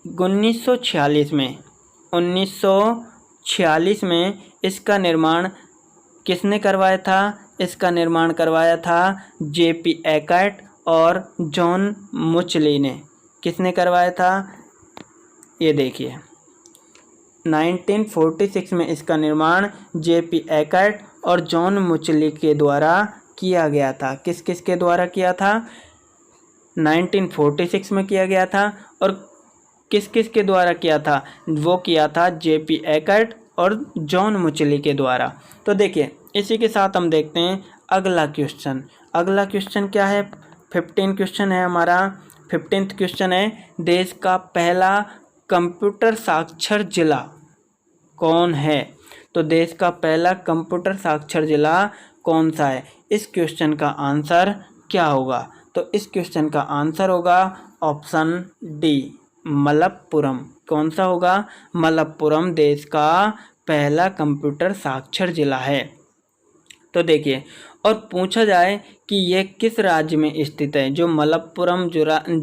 1946 में 1946 में इसका निर्माण किसने करवाया था? इसका निर्माण करवाया था जेपी एकर्ट और जॉन मुचली ने। किसने करवाया था? ये देखिए 1946 में इसका निर्माण जेपी एकर्ट और जॉन मुचली के द्वारा किया गया था। किस किस के द्वारा किया था? 1946 में किया गया था। और किस किस के द्वारा किया था? वो किया था जेपी एकर्ट और जॉन मुचली के द्वारा। तो देखिए इसी के साथ हम देखते हैं अगला क्वेश्चन। अगला क्वेश्चन क्या है? 15 क्वेश्चन है हमारा। 15th क्वेश्चन है, देश का पहला कंप्यूटर साक्षर जिला कौन है? तो देश का पहला कंप्यूटर साक्षर जिला कौन सा है? इस क्वेश्चन का आंसर क्या होगा? तो इस क्वेश्चन का आंसर होगा ऑप्शन डी, मलप्पुरम। कौन सा होगा? मलप्पुरम देश का पहला कंप्यूटर साक्षर जिला है। तो देखिए, और पूछा जाए कि यह किस राज्य में स्थित है? जो मलप्पुरम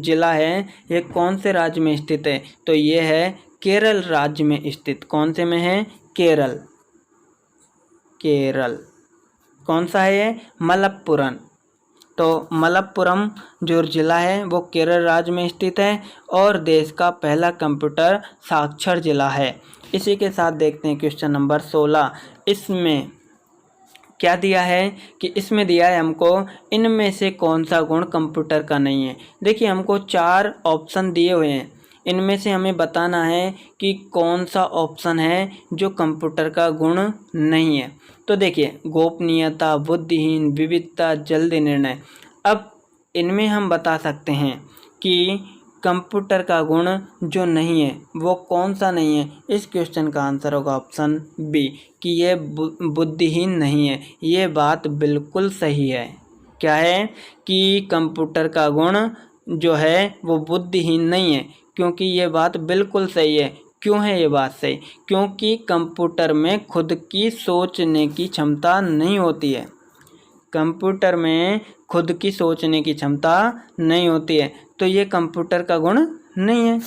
जिला है ये कौन से राज्य में स्थित है? तो ये है केरल राज्य में स्थित। कौन से में है? केरल। केरल कौन सा है ये? मलप्पुरम। तो मलप्पुरम जो जिला है वो केरल राज्य में स्थित है और देश का पहला कंप्यूटर साक्षर जिला है। इसी के साथ देखते हैं क्वेश्चन नंबर 16। इसमें क्या दिया है कि इसमें दिया है हमको इनमें से कौन सा गुण कंप्यूटर का नहीं है। देखिए हमको 4 ऑप्शन दिए हुए हैं, इनमें से हमें बताना है कि कौन सा ऑप्शन है जो कंप्यूटर का गुण नहीं है। तो देखिए गोपनीयता, बुद्धिहीन, विविधता, जल्दी निर्णय। अब इनमें हम बता सकते हैं कि कंप्यूटर का गुण जो नहीं है वो कौन सा नहीं है। इस क्वेश्चन का आंसर होगा ऑप्शन बी कि ये बुद्धिहीन नहीं है। ये बात बिल्कुल सही है। क्या है? कि कंप्यूटर का गुण जो है वो बुद्धिहीन नहीं है, क्योंकि ये बात बिल्कुल सही है। क्यों है ये बात सही? क्योंकि कंप्यूटर में खुद की सोचने की क्षमता नहीं होती है। कंप्यूटर में खुद की सोचने की क्षमता नहीं होती है, तो ये कंप्यूटर का गुण नहीं है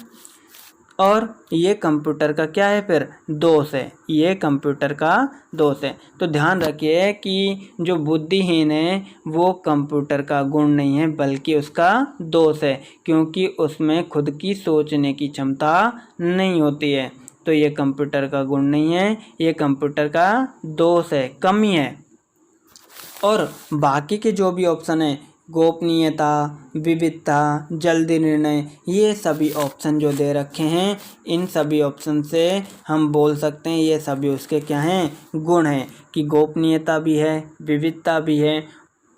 और ये कंप्यूटर का क्या है? फिर दोष है। ये कंप्यूटर का दोष है। तो ध्यान रखिए कि जो बुद्धिहीन है वो कंप्यूटर का गुण नहीं है बल्कि उसका दोष है, क्योंकि उसमें खुद की सोचने की क्षमता नहीं होती है। तो ये कंप्यूटर का गुण नहीं है, ये कंप्यूटर का दोष है, कमी है। और बाकी के जो भी ऑप्शन है, गोपनीयता, विविधता, जल्दी निर्णय, ये सभी ऑप्शन जो दे रखे हैं, इन सभी ऑप्शन से हम बोल सकते हैं ये सभी उसके क्या हैं? गुण हैं। कि गोपनीयता भी है, विविधता भी है,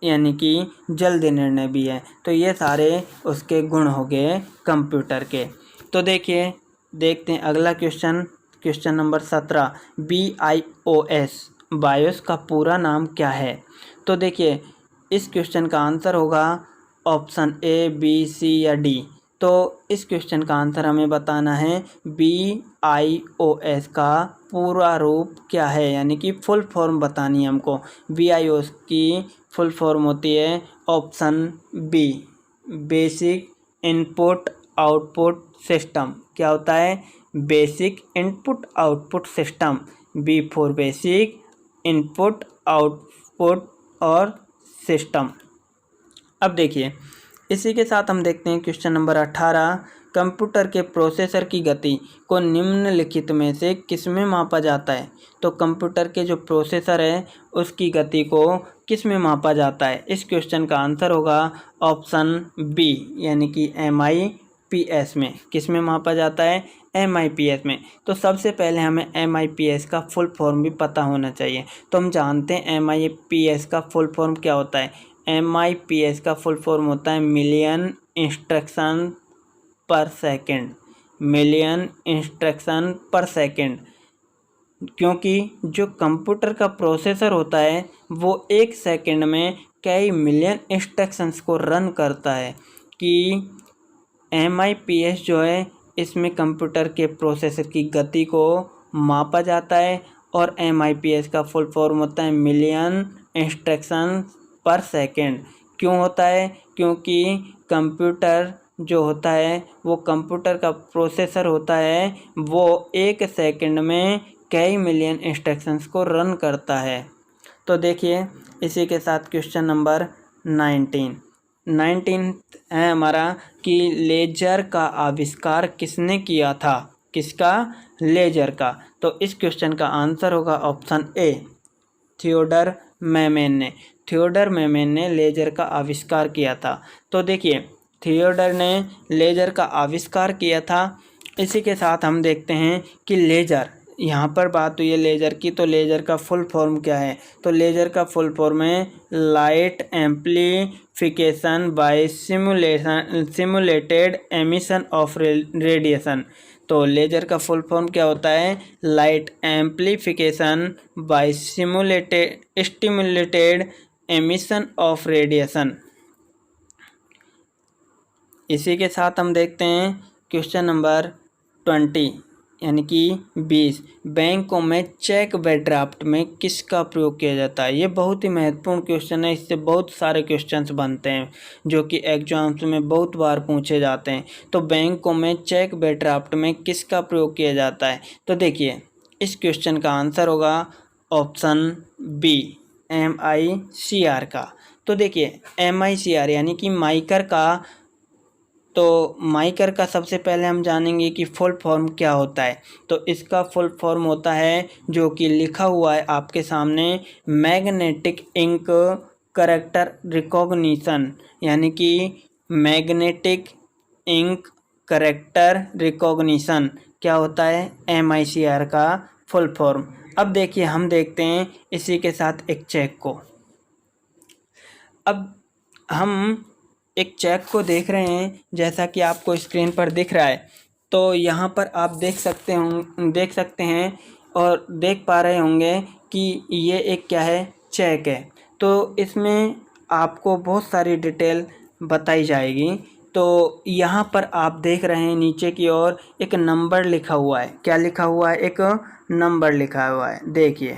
यानी कि जल्दी निर्णय भी है। तो ये सारे उसके गुण हो गए कंप्यूटर के। तो देखिए देखते हैं अगला question. Question number 17, BIOS BIOS का पूरा नाम क्या है? तो देखिए इस क्वेश्चन का आंसर होगा ऑप्शन ए, बी, सी या डी। तो इस क्वेश्चन का आंसर हमें बताना है BIOS का पूरा रूप क्या है, यानी कि फुल फॉर्म बतानी है हमको। BIOS की फुल फॉर्म होती है option B, basic input output system. क्या होता है? Basic input output system. B for basic, input output और सिस्टम। अब देखिए इसी के साथ हम देखते हैं क्वेश्चन नंबर 18, कंप्यूटर के प्रोसेसर की गति को निम्नलिखित में से किस में मापा जाता है? तो कंप्यूटर के जो प्रोसेसर है उसकी गति को किस में मापा जाता है? इस क्वेश्चन का आंसर होगा ऑप्शन बी, यानी कि MIPS में। किस में मापा जाता है? MIPS में। तो सबसे पहले हमें MIPS का फुल फॉर्म भी पता होना चाहिए। तो हम जानते हैं MIPS का फुल फॉर्म क्या होता है। MIPS का फुल फॉर्म होता है मिलियन इंस्ट्रक्शन पर सेकेंड। मिलियन इंस्ट्रक्शन पर सेकेंड। क्योंकि जो कंप्यूटर का प्रोसेसर होता है वो 1 सेकेंड में कई मिलियन इंस्ट्रक्शंस को रन करता है। कि MIPS जो है इसमें कंप्यूटर के प्रोसेसर की गति को मापा जाता है और MIPS का फुल फॉर्म होता है मिलियन इंस्ट्रक्शन पर सेकेंड। क्यों होता है? क्योंकि कंप्यूटर जो होता है वो कंप्यूटर का प्रोसेसर होता है, वो 1 सेकंड में कई मिलियन इंस्ट्रक्शंस को रन करता है। तो देखिए इसी के साथ क्वेश्चन नंबर 19 है हमारा कि लेजर का आविष्कार किसने किया था। किसका? लेजर का। तो इस क्वेश्चन का आंसर होगा ऑप्शन ए, थियोडर मेमन ने। थियोडर मेमन ने लेजर का आविष्कार किया था। तो देखिए थियोडर ने लेजर का आविष्कार किया था। इसी के साथ हम देखते हैं कि लेजर, यहाँ पर बात हुई है लेजर की, तो लेजर का फुल फॉर्म क्या है। तो लेजर का फुल फॉर्म है light amplification by simulated emission of radiation. तो लेजर का फुल फॉर्म क्या होता है? Light amplification by stimulated emission of radiation. इसी के साथ हम देखते हैं क्वेश्चन नंबर 20 यानी कि 20, बैंकों में चेक व ड्राफ्ट में किसका प्रयोग किया जाता है। ये बहुत ही महत्वपूर्ण क्वेश्चन है, इससे बहुत सारे क्वेश्चंस बनते हैं जो कि एग्जाम्स में बहुत बार पूछे जाते हैं। तो बैंकों में चेक व ड्राफ्ट में किसका प्रयोग किया जाता है। तो देखिए इस क्वेश्चन का आंसर होगा ऑप्शन बी, MICR का। तो देखिए MICR यानी कि माइकर का, तो माइकर का सबसे पहले हम जानेंगे कि फुल फॉर्म क्या होता है। तो इसका फुल फॉर्म होता है जो कि लिखा हुआ है आपके सामने, मैग्नेटिक इंक करैक्टर रिकॉग्निशन, यानी कि मैग्नेटिक इंक करैक्टर रिकॉग्निशन क्या होता है? MICR का फुल फॉर्म। अब देखिए हम देखते हैं इसी के साथ एक चेक को। अब हम एक चेक को देख रहे हैं जैसा कि आपको स्क्रीन पर दिख रहा है। तो यहाँ पर आप देख सकते हैं और देख पा रहे होंगे कि ये एक क्या है? चेक है। तो इसमें आपको बहुत सारी डिटेल बताई जाएगी। तो यहाँ पर आप देख रहे हैं नीचे की ओर एक नंबर लिखा हुआ है। क्या लिखा हुआ है? एक नंबर लिखा हुआ है। देखिए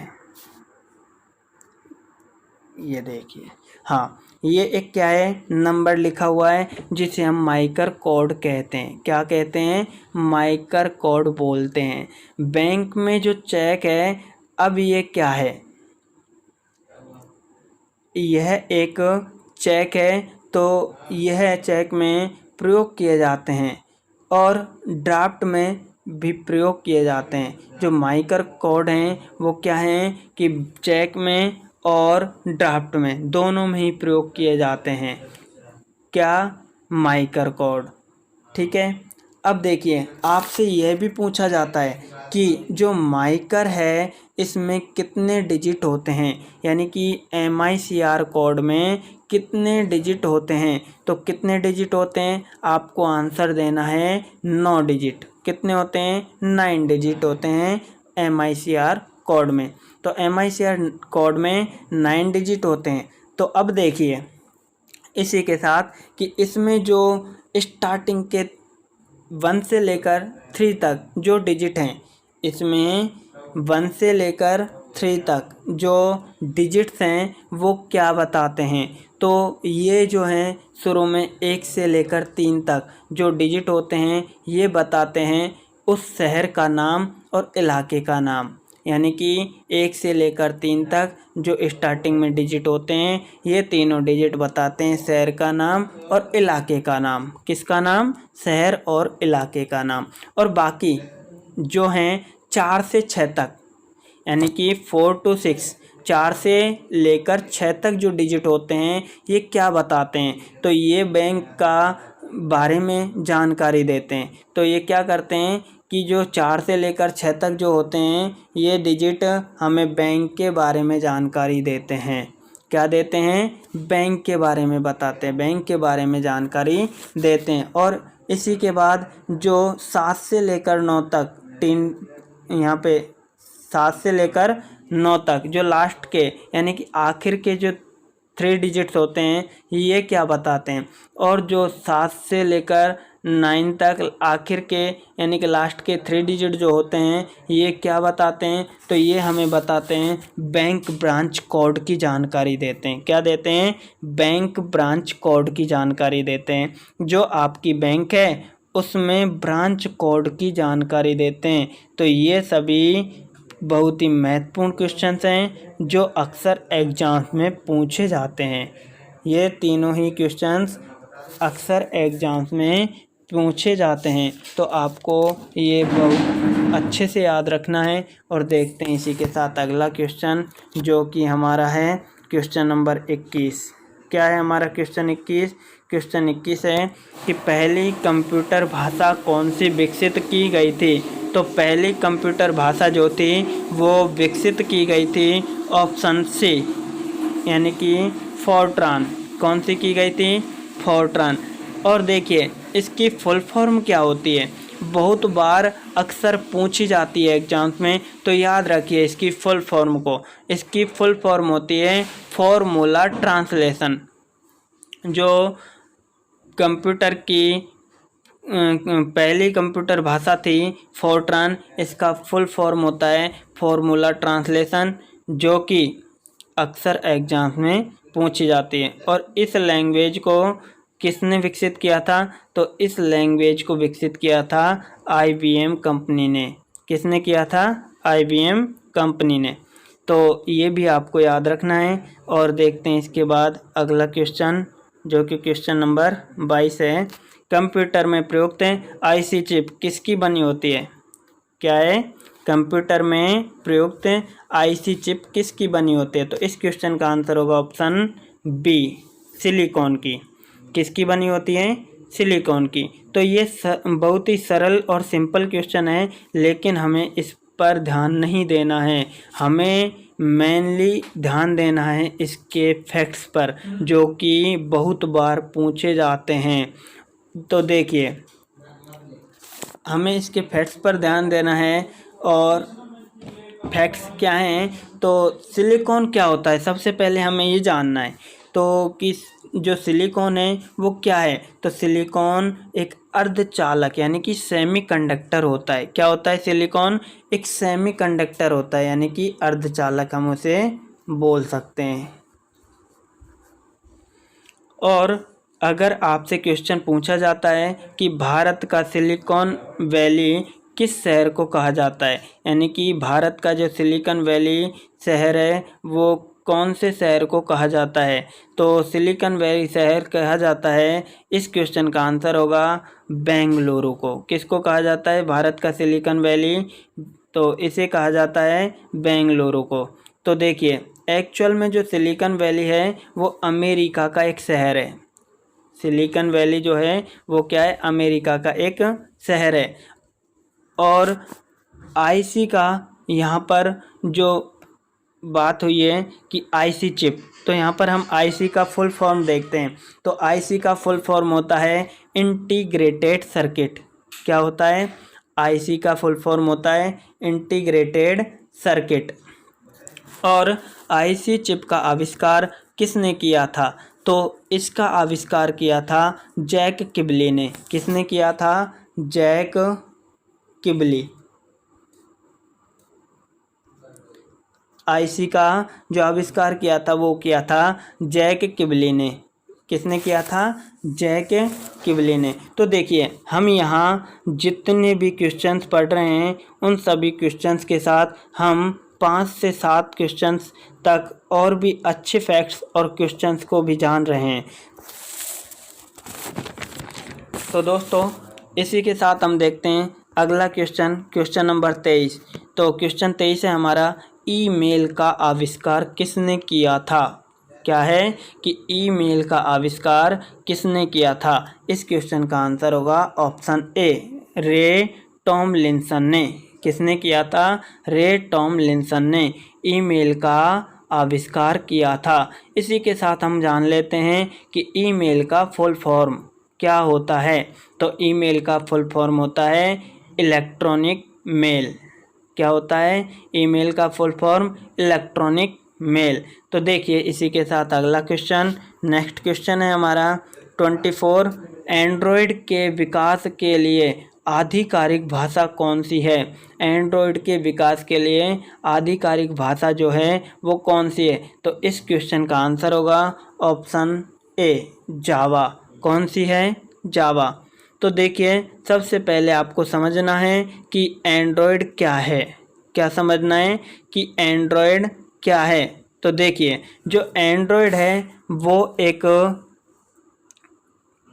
ये देखिए, हाँ ये एक क्या है? नंबर लिखा हुआ है जिसे हम माइकर कोड कहते हैं। क्या कहते हैं? माइकर कोड बोलते हैं। बैंक में जो चेक है, अब ये क्या है? यह एक चेक है। तो यह चेक में प्रयोग किए जाते हैं और ड्राफ्ट में भी प्रयोग किए जाते हैं। जो माइकर कोड हैं वो क्या हैं कि चेक में और ड्राफ्ट में दोनों में ही प्रयोग किए जाते हैं। क्या? माइकर कोड। ठीक है। अब देखिए आपसे यह भी पूछा जाता है कि जो माइकर है इसमें कितने डिजिट होते हैं, यानी कि MICR कोड में कितने डिजिट होते हैं। तो कितने डिजिट होते हैं? आपको आंसर देना है 9 डिजिट। कितने होते हैं? 9 डिजिट होते हैं MICR कोड में। तो MICR कोड में 9 डिजिट होते हैं। तो अब देखिए इसी के साथ कि इसमें जो स्टार्टिंग के 1 से लेकर 3 तक जो डिजिट हैं, इसमें 1 से लेकर 3 तक जो डिजिट्स हैं वो क्या बताते हैं। तो ये जो हैं शुरू में 1 से लेकर 3 तक जो डिजिट होते हैं ये बताते हैं उस शहर का नाम और इलाके का नाम। यानी कि 1 से लेकर 3 तक जो स्टार्टिंग में डिजिट होते हैं ये तीनों डिजिट बताते हैं शहर का नाम और इलाके का नाम। किसका नाम? शहर और इलाके का नाम। और बाकी जो हैं 4 से 6 तक, यानी कि 4 to 6, 4 से लेकर 6 तक जो डिजिट होते हैं ये क्या बताते हैं। तो ये बैंक का बारे में जानकारी देते हैं। तो ये क्या करते हैं कि जो 4 से लेकर 6 तक जो होते हैं ये डिजिट हमें बैंक के बारे में जानकारी देते हैं। क्या देते हैं? बैंक के बारे में बताते हैं, बैंक के बारे में जानकारी देते हैं। और इसी के बाद जो 7 से लेकर 9 तक, 3 यहाँ पे 7 से लेकर 9 तक जो लास्ट के यानी कि आखिर के जो 3 डिजिट्स होते हैं ये क्या बताते हैं। और जो 7 से लेकर 9 तक आखिर के यानी कि लास्ट के 3 डिजिट जो होते हैं ये क्या बताते हैं, तो ये हमें बताते हैं बैंक ब्रांच कोड की जानकारी देते हैं। क्या देते हैं? बैंक ब्रांच कोड की जानकारी देते हैं। जो आपकी बैंक है उसमें ब्रांच कोड की जानकारी देते हैं। तो ये सभी बहुत ही महत्वपूर्ण क्वेश्चंस हैं जो अक्सर एग्जाम्स में पूछे जाते हैं। ये तीनों ही क्वेश्चंस अक्सर एग्जाम्स में पूछे जाते हैं, तो आपको ये बहुत अच्छे से याद रखना है। और देखते हैं इसी के साथ अगला क्वेश्चन जो कि हमारा है क्वेश्चन नंबर 21। क्या है हमारा क्वेश्चन 21? क्वेश्चन 21 है कि पहली कंप्यूटर भाषा कौन सी विकसित की गई थी? तो पहली कंप्यूटर भाषा जो थी वो विकसित की गई थी ऑप्शन सी यानी कि फोर्ट्रान। कौन सी की गई थी? फोर्ट्रान। और देखिए इसकी फुल फॉर्म क्या होती है, बहुत बार अक्सर पूछी जाती है एग्जाम्स में, तो याद रखिए इसकी फुल फॉर्म को। इसकी फुल फॉर्म होती है फॉर्मूला ट्रांसलेशन। जो कंप्यूटर की पहली कंप्यूटर भाषा थी फोर्ट्रान, इसका फुल फॉर्म होता है फॉर्मूला ट्रांसलेशन, जो कि अक्सर एग्जाम्स में पूछी जाती है। और इस लैंग्वेज को किसने विकसित किया था? तो इस लैंग्वेज को विकसित किया था IBM कंपनी ने। किसने किया था? IBM कंपनी ने। तो ये भी आपको याद रखना है। और देखते हैं इसके बाद अगला क्वेश्चन जो कि क्वेश्चन नंबर 22 है। कंप्यूटर में प्रयुक्त IC चिप किसकी बनी होती है? क्या है? कंप्यूटर में प्रयुक्त IC चिप किसकी बनी होती है? तो इस क्वेश्चन का आंसर होगा ऑप्शन बी, सिलिकॉन की। किसकी बनी होती है? सिलिकॉन की। तो ये बहुत ही सरल और सिंपल क्वेश्चन है, लेकिन हमें इस पर ध्यान नहीं देना है। हमें मेनली ध्यान देना है इसके फैक्ट्स पर, जो कि बहुत बार पूछे जाते हैं। तो देखिए हमें इसके फैक्ट्स पर ध्यान देना है। और फैक्ट्स क्या हैं? तो सिलिकॉन क्या होता है, सबसे पहले हमें ये जानना है। तो कि जो सिलिकॉन है वो क्या है? तो सिलिकॉन एक अर्धचालक यानी कि सेमीकंडक्टर होता है। क्या होता है? सिलिकॉन एक सेमीकंडक्टर होता है यानी कि अर्धचालक हम उसे बोल सकते हैं। और अगर आपसे क्वेश्चन पूछा जाता है कि भारत का सिलिकॉन वैली किस शहर को कहा जाता है, यानी कि भारत का जो सिलिकॉन वैली शहर है वो कौन से शहर को कहा जाता है? तो सिलिकॉन वैली शहर कहा जाता है, इस क्वेश्चन का आंसर होगा बेंगलुरु को। किसको कहा जाता है भारत का सिलिकॉन वैली? तो इसे कहा जाता है बेंगलुरु को। तो देखिए एक्चुअल में जो सिलिकॉन वैली है वो अमेरिका का एक शहर है। सिलिकॉन वैली जो है वो क्या है? अमेरिका का एक शहर है। और IC का यहाँ पर जो बात हुई है कि IC चिप, तो यहाँ पर हम IC का फुल फॉर्म देखते हैं। तो IC का फुल फॉर्म होता है इंटीग्रेटेड सर्किट। क्या होता है? IC का फुल फॉर्म होता है इंटीग्रेटेड सर्किट। और IC चिप का आविष्कार किसने किया था? तो इसका आविष्कार किया था जैक किबली ने। किसने किया था? जैक किबली। IC का जो आविष्कार किया था वो किया था जैक किबली ने। किसने किया था? जैक किबली ने। तो देखिए हम यहाँ जितने भी क्वेश्चंस पढ़ रहे हैं उन सभी क्वेश्चंस के साथ हम 5 से 7 क्वेश्चंस तक और भी अच्छे फैक्ट्स और क्वेश्चंस को भी जान रहे हैं। तो दोस्तों इसी के साथ हम देखते हैं अगला क्वेश्चन, क्वेश्चन नंबर 23। तो क्वेश्चन 23 है हमारा, ईमेल का आविष्कार किसने किया था? क्या है कि ईमेल का आविष्कार किसने किया था? इस क्वेश्चन का आंसर होगा ऑप्शन ए, रे टॉमलिंसन ने। किसने किया था? रे टॉमलिंसन ने ईमेल का आविष्कार किया था। इसी के साथ हम जान लेते हैं कि ईमेल का फुल फॉर्म क्या होता है। तो ईमेल का फुल फॉर्म होता है इलेक्ट्रॉनिक मेल। क्या होता है? ईमेल का फुल फॉर्म इलेक्ट्रॉनिक मेल। तो देखिए इसी के साथ अगला क्वेश्चन, नेक्स्ट क्वेश्चन है हमारा 24। एंड्रॉयड के विकास के लिए आधिकारिक भाषा कौन सी है? एंड्रॉयड के विकास के लिए आधिकारिक भाषा जो है वो कौन सी है? तो इस क्वेश्चन का आंसर होगा ऑप्शन ए, जावा। कौन सी है? जावा। तो देखिए, सबसे पहले आपको समझना है कि एंड्रॉयड क्या है। क्या समझना है कि एंड्रॉयड क्या है? तो देखिए, जो एंड्रॉयड है वो एक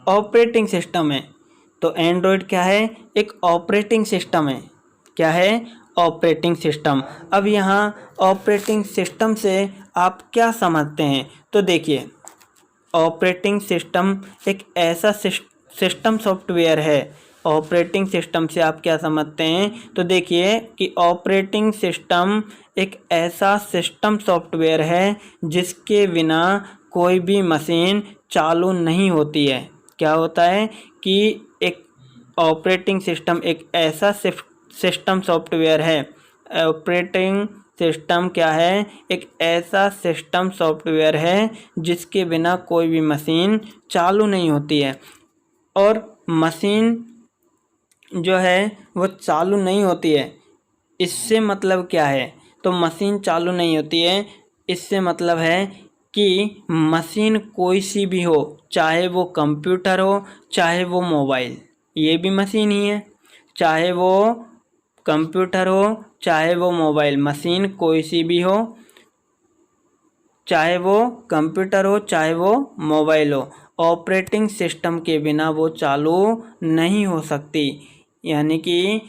ऑपरेटिंग सिस्टम है। तो एंड्रॉयड क्या है? एक ऑपरेटिंग सिस्टम है। क्या है? Operating system. अब यहाँ ऑपरेटिंग सिस्टम से आप क्या समझते हैं? तो देखिए, ऑपरेटिंग सिस्टम एक ऐसा सिस्टम सॉफ्टवेयर है। ऑपरेटिंग सिस्टम से आप क्या समझते हैं? तो देखिए कि ऑपरेटिंग सिस्टम एक ऐसा सिस्टम सॉफ्टवेयर है जिसके बिना कोई भी मशीन चालू नहीं होती है। क्या होता है कि एक ऑपरेटिंग सिस्टम एक ऐसा सिस्टम सॉफ्टवेयर है। ऑपरेटिंग सिस्टम क्या है? एक ऐसा सिस्टम सॉफ्टवेयर है जिसके बिना कोई भी मशीन चालू नहीं होती है। और मशीन जो है वो चालू नहीं होती है, इससे मतलब क्या है? तो मशीन चालू नहीं होती है, इससे मतलब है कि मशीन कोई सी भी हो, चाहे वो कंप्यूटर हो, चाहे वो मोबाइल, ये भी मशीन ही है। चाहे वो कंप्यूटर हो, चाहे वो मोबाइल, मशीन कोई सी भी हो, चाहे वो कंप्यूटर हो, चाहे वो मोबाइल हो, ऑपरेटिंग सिस्टम के बिना वो चालू नहीं हो सकती। यानी कि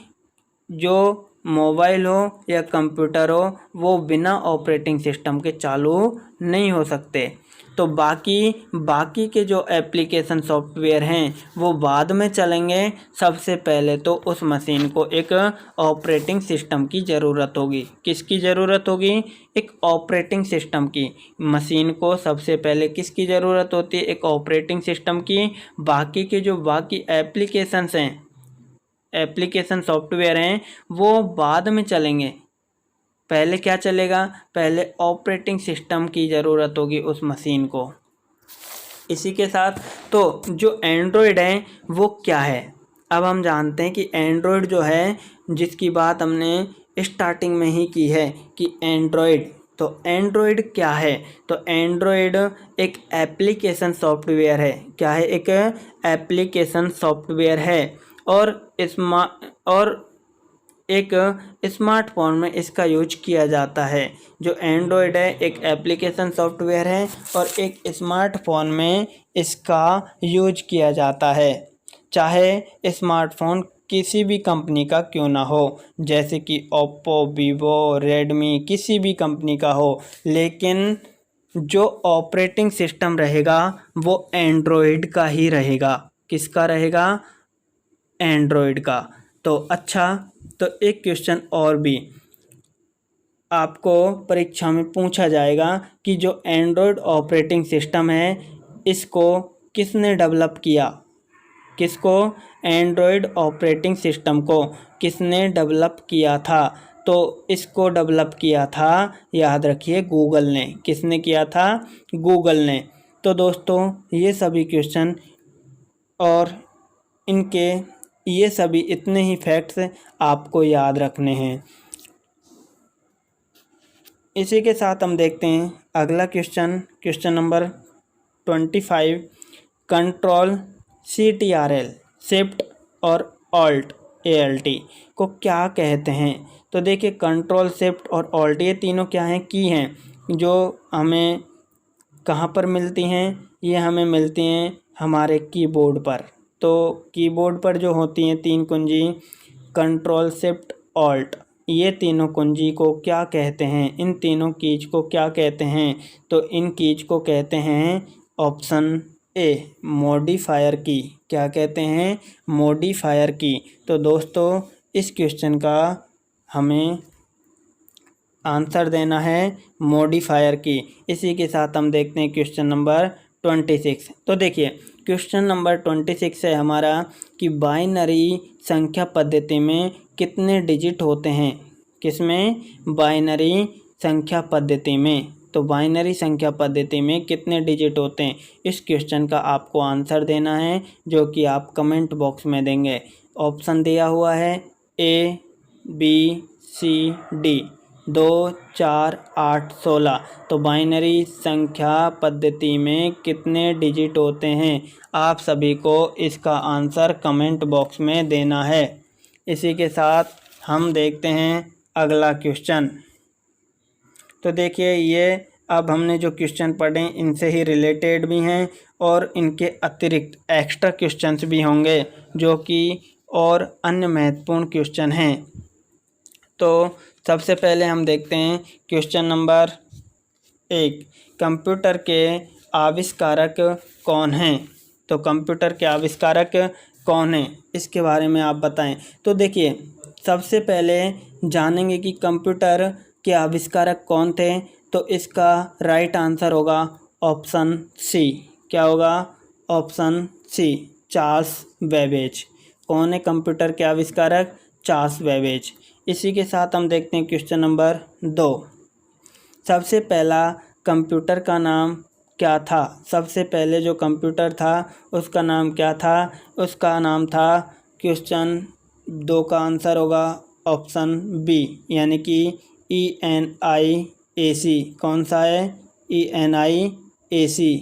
जो मोबाइल हो या कंप्यूटर हो वो बिना ऑपरेटिंग सिस्टम के चालू नहीं हो सकते। तो बाकी के जो एप्लीकेशन सॉफ्टवेयर हैं वो बाद में चलेंगे। सबसे पहले तो उस मशीन को एक ऑपरेटिंग सिस्टम की ज़रूरत होगी। किसकी ज़रूरत होगी? एक ऑपरेटिंग सिस्टम की। मशीन को सबसे पहले किसकी ज़रूरत होती है? एक ऑपरेटिंग सिस्टम की। बाकी के जो बाकी एप्लीकेशंस हैं, एप्लीकेशन सॉफ्टवेयर हैं, वो बाद में चलेंगे। पहले क्या चलेगा? पहले ऑपरेटिंग सिस्टम की ज़रूरत होगी उस मशीन को। इसी के साथ तो जो एंड्रॉयड है वो क्या है? अब हम जानते हैं कि एंड्रॉयड जो है, जिसकी बात हमने स्टार्टिंग में ही की है कि एंड्रॉयड, तो एंड्रॉयड क्या है? तो एंड्रॉयड एक एप्लीकेशन सॉफ्टवेयर है। क्या है? एक एप्लीकेशन सॉफ्टवेयर है। और एक स्मार्टफोन में इसका यूज किया जाता है। जो एंड्रॉयड है एक एप्लीकेशन सॉफ्टवेयर है और एक स्मार्टफोन में इसका यूज किया जाता है। चाहे स्मार्टफोन किसी भी कंपनी का क्यों ना हो, जैसे कि ओप्पो, वीवो, रेडमी, किसी भी कंपनी का हो, लेकिन जो ऑपरेटिंग सिस्टम रहेगा वो एंड्रॉयड का ही रहेगा। किसका रहेगा? एंड्रॉयड का। तो अच्छा, तो एक क्वेश्चन और भी आपको परीक्षा में पूछा जाएगा कि जो एंड्रॉयड ऑपरेटिंग सिस्टम है इसको किसने डेवलप किया? किसको? एंड्रॉयड ऑपरेटिंग सिस्टम को किसने डेवलप किया था? तो इसको डेवलप किया था, याद रखिए, गूगल ने। किसने किया था? गूगल ने। तो दोस्तों, ये सभी क्वेश्चन और इनके ये सभी इतने ही फैक्ट्स आपको याद रखने हैं। इसी के साथ हम देखते हैं अगला question number 25। Control CTRL, shift और ऑल्ट ALT को क्या कहते हैं? तो देखिए, कंट्रोल, शिफ्ट और ऑल्ट ये तीनों क्या हैं? की हैं, जो हमें कहाँ पर मिलती हैं? ये हमें मिलती हैं हमारे कीबोर्ड पर। तो कीबोर्ड पर जो होती हैं तीन कुंजी, कंट्रोल, शिफ्ट, ऑल्ट, ये तीनों कुंजी को क्या कहते हैं? इन तीनों कीज को क्या कहते हैं? तो इन कीज को कहते हैं ऑप्शन ए, मॉडिफायर की। क्या कहते हैं? मॉडिफायर की। तो दोस्तों, इस क्वेश्चन का हमें आंसर देना है मॉडिफायर की। इसी के साथ हम देखते हैं क्वेश्चन नंबर 26। तो देखिए, क्वेश्चन नंबर 26 है हमारा कि बाइनरी संख्या पद्धति में कितने डिजिट होते हैं? किसमें? बाइनरी संख्या पद्धति में। तो बाइनरी संख्या पद्धति में कितने डिजिट होते हैं? इस क्वेश्चन का आपको आंसर देना है, जो कि आप कमेंट बॉक्स में देंगे। ऑप्शन दिया हुआ है A, B, C, D 2, 4, 8, 16। तो बाइनरी संख्या पद्धति में कितने डिजिट होते हैं? आप सभी को इसका आंसर कमेंट बॉक्स में देना है। इसी के साथ हम देखते हैं अगला क्वेश्चन। तो देखिए, ये अब हमने जो क्वेश्चन पढ़े इनसे ही रिलेटेड भी हैं और इनके अतिरिक्त एक्स्ट्रा क्वेश्चंस भी होंगे, जो कि और अन्य महत्वपूर्ण क्वेश्चन हैं। तो सबसे पहले हम देखते हैं क्वेश्चन नंबर 1। कंप्यूटर के आविष्कारक कौन हैं? तो कंप्यूटर के आविष्कारक कौन हैं, इसके बारे में आप बताएं। तो देखिए, सबसे पहले जानेंगे कि कंप्यूटर के आविष्कारक कौन थे। तो इसका राइट आंसर होगा ऑप्शन सी। क्या होगा? Option C, Charles Babbage. कौन है कंप्यूटर के आविष्कारक? Charles Babbage. इसी के साथ हम देखते हैं क्वेश्चन नंबर 2। सबसे पहला कंप्यूटर का नाम क्या था? सबसे पहले जो कंप्यूटर था उसका नाम क्या था? उसका नाम था, क्वेश्चन 2 का आंसर होगा ऑप्शन बी, यानी कि ENIAC। कौन सा है? ENIAC,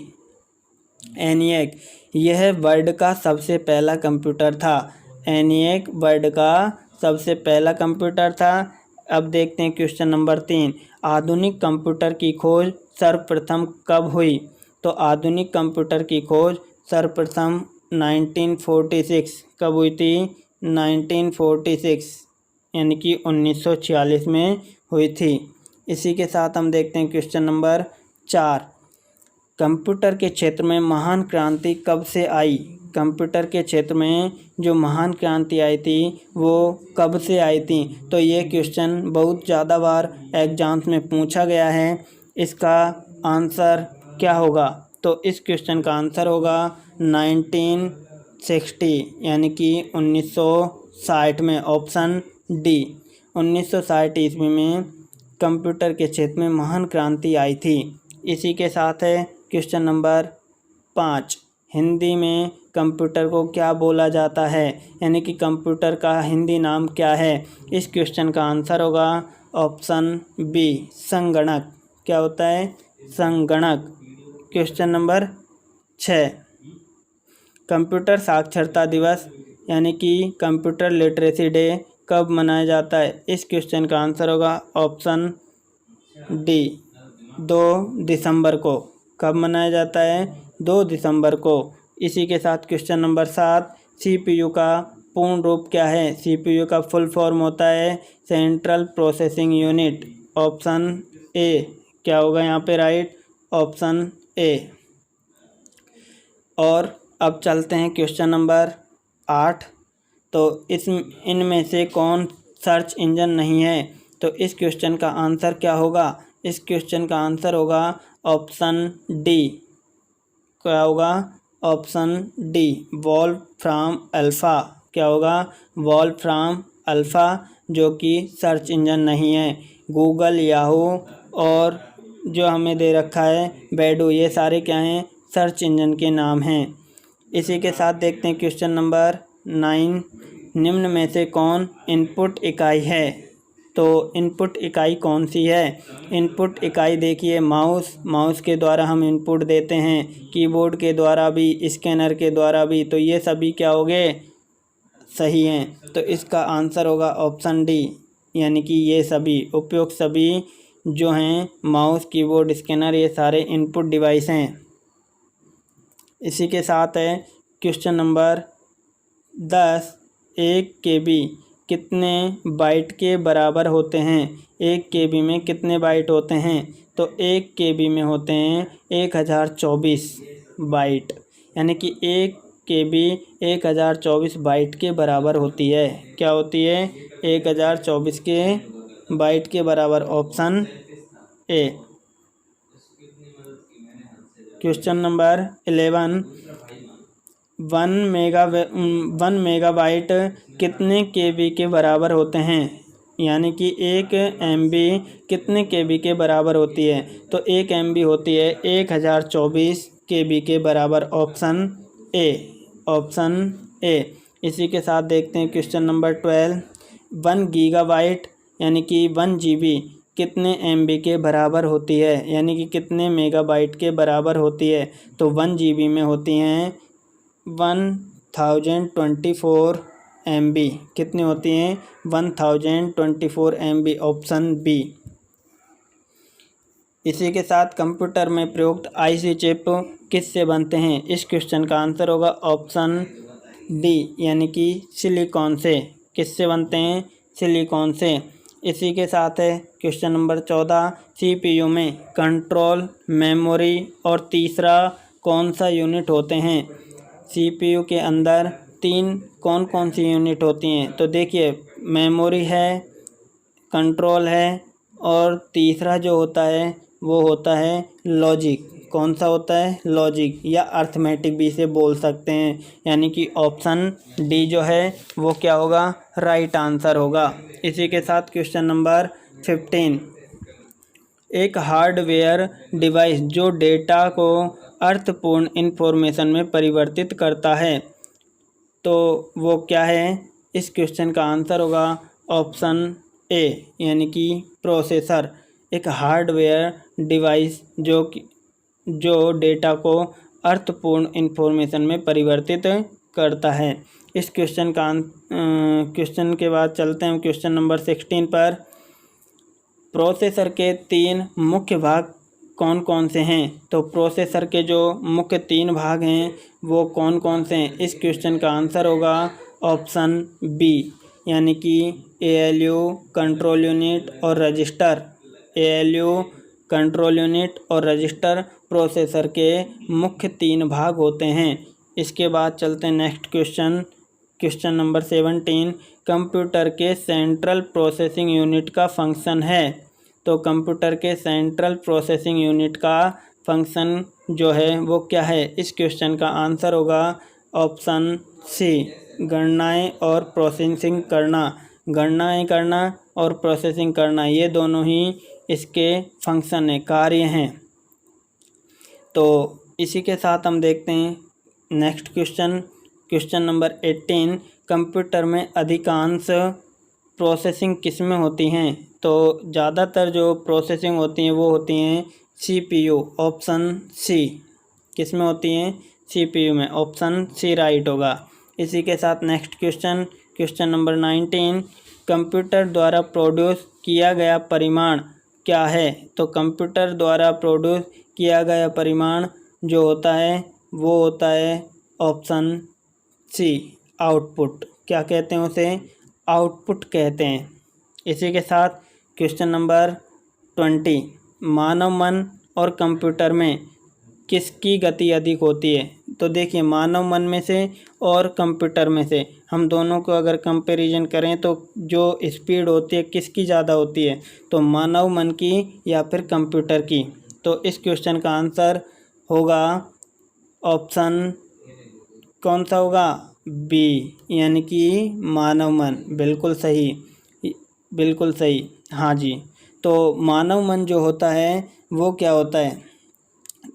ENIAC। यह वर्ल्ड का सबसे पहला कंप्यूटर था। ENIAC वर्ल्ड का सबसे पहला कंप्यूटर था। अब देखते हैं क्वेश्चन नंबर 3। आधुनिक कंप्यूटर की खोज सर्वप्रथम कब हुई? तो आधुनिक कंप्यूटर की खोज सर्वप्रथम 1946 कब हुई थी? 1946, यानी कि 1946 में हुई थी। इसी के साथ हम देखते हैं क्वेश्चन नंबर 4। कंप्यूटर के क्षेत्र में महान क्रांति कब से आई? कंप्यूटर के क्षेत्र में जो महान क्रांति आई थी वो कब से आई थी? तो ये क्वेश्चन बहुत ज़्यादा बार एग्जाम्स में पूछा गया है। इसका आंसर क्या होगा? तो इस क्वेश्चन का आंसर होगा 1960, यानी कि 1960 में, ऑप्शन डी। 1960 ईस्वी में कंप्यूटर के क्षेत्र में महान क्रांति आई थी। इसी के साथ है क्वेश्चन नंबर 5। हिंदी में कंप्यूटर को क्या बोला जाता है? यानी कि कंप्यूटर का हिंदी नाम क्या है? इस क्वेश्चन का आंसर होगा ऑप्शन बी, संगणक। क्या होता है? संगणक। Question number 6। कंप्यूटर साक्षरता दिवस यानी कि कंप्यूटर लिटरेसी डे कब मनाया जाता है? इस क्वेश्चन का आंसर होगा ऑप्शन डी, 2 दिसंबर को। कब मनाया जाता है? 2 दिसंबर को। इसी के साथ क्वेश्चन नंबर 7। CPU का पूर्ण रूप क्या है? CPU का फुल फॉर्म होता है central processing unit, option A. क्या होगा यहाँ पे राइट? Option A. और अब चलते हैं क्वेश्चन नंबर 8। तो इनमें से कौन सर्च इंजन नहीं है? तो इस क्वेश्चन का आंसर क्या होगा? इस क्वेश्चन का आंसर होगा ऑप्शन डी। क्या होगा? Option D, Wolfram alpha. क्या होगा? वॉल्फ्राम अल्फ़ा, जो कि सर्च इंजन नहीं है। गूगल, याहू और जो हमें दे रखा है बैडू, ये सारे क्या हैं? सर्च इंजन के नाम हैं। इसी के साथ देखते हैं क्वेश्चन नंबर 9। निम्न में से कौन इनपुट इकाई है? तो इनपुट इकाई कौन सी है? इनपुट इकाई देखिए, माउस के द्वारा हम इनपुट देते हैं, कीबोर्ड के द्वारा भी, स्कैनर के द्वारा भी। तो ये सभी क्या हो गए? सही हैं। तो इसका आंसर होगा ऑप्शन डी, यानी कि ये सभी उपयुक्त सभी जो हैं माउस, कीबोर्ड, स्कैनर, ये सारे इनपुट डिवाइस हैं। इसी के साथ है क्वेश्चन नंबर 10। 1 KB कितने बाइट के बराबर होते हैं? 1 KB में कितने बाइट होते हैं? तो 1 KB में होते हैं 1024 बाइट, यानी कि 1 KB 1024 बाइट के बराबर होती है। क्या होती है? 1024 के बाइट के बराबर, option A. Question number 11। 1 megabyte कितने KB के बराबर होते हैं? यानी कि 1 MB कितने KB के बराबर होती है? तो 1 MB होती है 1024 KB के बराबर। Option A, option A. इसी के साथ देखते हैं क्वेश्चन नंबर 12। 1 गीगाबाइट यानी कि 1 GB कितने MB के बराबर होती है, यानी कि कितने मेगाबाइट के बराबर होती है? तो 1 GB में होती हैं 1024 MB। कितनी होती हैं? 1024 MB। Option B. इसी के साथ कंप्यूटर में प्रयुक्त IC चिप किससे बनते हैं? इस क्वेश्चन का आंसर होगा ऑप्शन डी, यानी कि सिलिकॉन से। किससे बनते हैं? सिलिकॉन से। इसी के साथ है क्वेश्चन नंबर 14। CPU में कंट्रोल, मेमोरी और तीसरा कौन सा यूनिट होते हैं? CPU के अंदर 3 कौन कौन सी यूनिट होती हैं? तो देखिए, मेमोरी है, कंट्रोल है और तीसरा जो होता है वो होता है लॉजिक। कौन सा होता है? लॉजिक या अर्थमेटिक भी इसे बोल सकते हैं। यानी कि ऑप्शन डी जो है वो क्या होगा? राइट आंसर होगा। इसी के साथ क्वेश्चन नंबर 15। एक हार्डवेयर डिवाइस जो डेटा को अर्थपूर्ण इंफॉर्मेशन में परिवर्तित करता है, तो वो क्या है? इस क्वेश्चन का आंसर होगा ऑप्शन ए, यानी कि प्रोसेसर। एक हार्डवेयर डिवाइस जो डेटा को अर्थपूर्ण इंफॉर्मेशन में परिवर्तित करता है। इस क्वेश्चन के बाद चलते हैं क्वेश्चन नंबर 16 पर। प्रोसेसर के 3 मुख्य भाग कौन कौन से हैं? तो प्रोसेसर के जो मुख्य 3 भाग हैं वो कौन कौन से हैं? इस क्वेश्चन का आंसर होगा ऑप्शन बी, यानी कि ALU, कंट्रोल यूनिट और रजिस्टर। ALU, कंट्रोल यूनिट और रजिस्टर प्रोसेसर के मुख्य 3 भाग होते हैं। इसके बाद चलते हैं नेक्स्ट क्वेश्चन नंबर 17। कंप्यूटर के सेंट्रल प्रोसेसिंग यूनिट का फंक्शन है। तो कंप्यूटर के सेंट्रल प्रोसेसिंग यूनिट का फंक्शन जो है वो क्या है? इस क्वेश्चन का आंसर होगा ऑप्शन सी, गणनाएं और प्रोसेसिंग करना। गणनाएं करना और प्रोसेसिंग करना, ये दोनों ही इसके फंक्शन है, कार्य हैं। तो इसी के साथ हम देखते हैं नेक्स्ट क्वेश्चन नंबर 18। कंप्यूटर में अधिकांश प्रोसेसिंग किस में होती हैं? तो ज़्यादातर जो प्रोसेसिंग होती हैं वो होती हैं CPU। Option C. किस में होती हैं? CPU में। ऑप्शन सी राइट होगा। इसी के साथ नेक्स्ट क्वेश्चन नंबर 19। कंप्यूटर द्वारा प्रोड्यूस किया गया परिमाण क्या है? तो कंप्यूटर द्वारा प्रोड्यूस किया गया परिमाण जो होता है वो होता है ऑप्शन सी, आउटपुट। क्या कहते हैं उसे? आउटपुट कहते हैं। इसी के साथ क्वेश्चन नंबर 20। मानव मन और कंप्यूटर में किसकी गति अधिक होती है? तो देखिए, मानव मन में से और कंप्यूटर में से हम दोनों को अगर कंपैरिजन करें तो जो स्पीड होती है किसकी ज़्यादा होती है? तो मानव मन की या फिर कंप्यूटर की? तो इस क्वेश्चन का आंसर होगा ऑप्शन कौन सा होगा? बी, यानी कि मानव मन। बिल्कुल सही, बिल्कुल सही। हाँ जी। तो मानव मन जो होता है वो क्या होता है?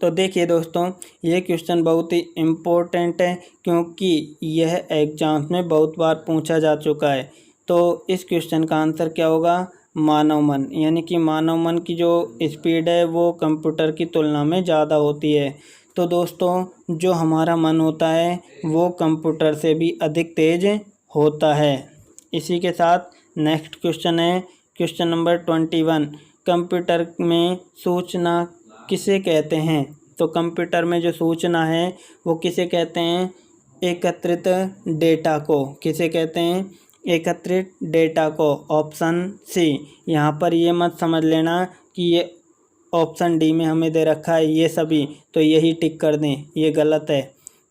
तो देखिए दोस्तों, ये क्वेश्चन बहुत ही इम्पोर्टेंट है क्योंकि यह एग्जाम्स में बहुत बार पूछा जा चुका है। तो इस क्वेश्चन का आंसर क्या होगा? मानव मन, यानी कि मानव मन की जो स्पीड है वो कंप्यूटर की तुलना में ज़्यादा होती है। तो दोस्तों, जो हमारा मन होता है वो कंप्यूटर से भी अधिक तेज होता है। इसी के साथ नेक्स्ट क्वेश्चन है क्वेश्चन नंबर 21। कंप्यूटर में सूचना किसे कहते हैं? तो कंप्यूटर में जो सूचना है वो किसे कहते हैं? एकत्रित डेटा को। किसे कहते हैं? एकत्रित डेटा को। Option C. यहाँ पर ये मत समझ लेना कि ये ऑप्शन डी में हमें दे रखा है ये सभी, तो यही टिक कर दें, ये गलत है।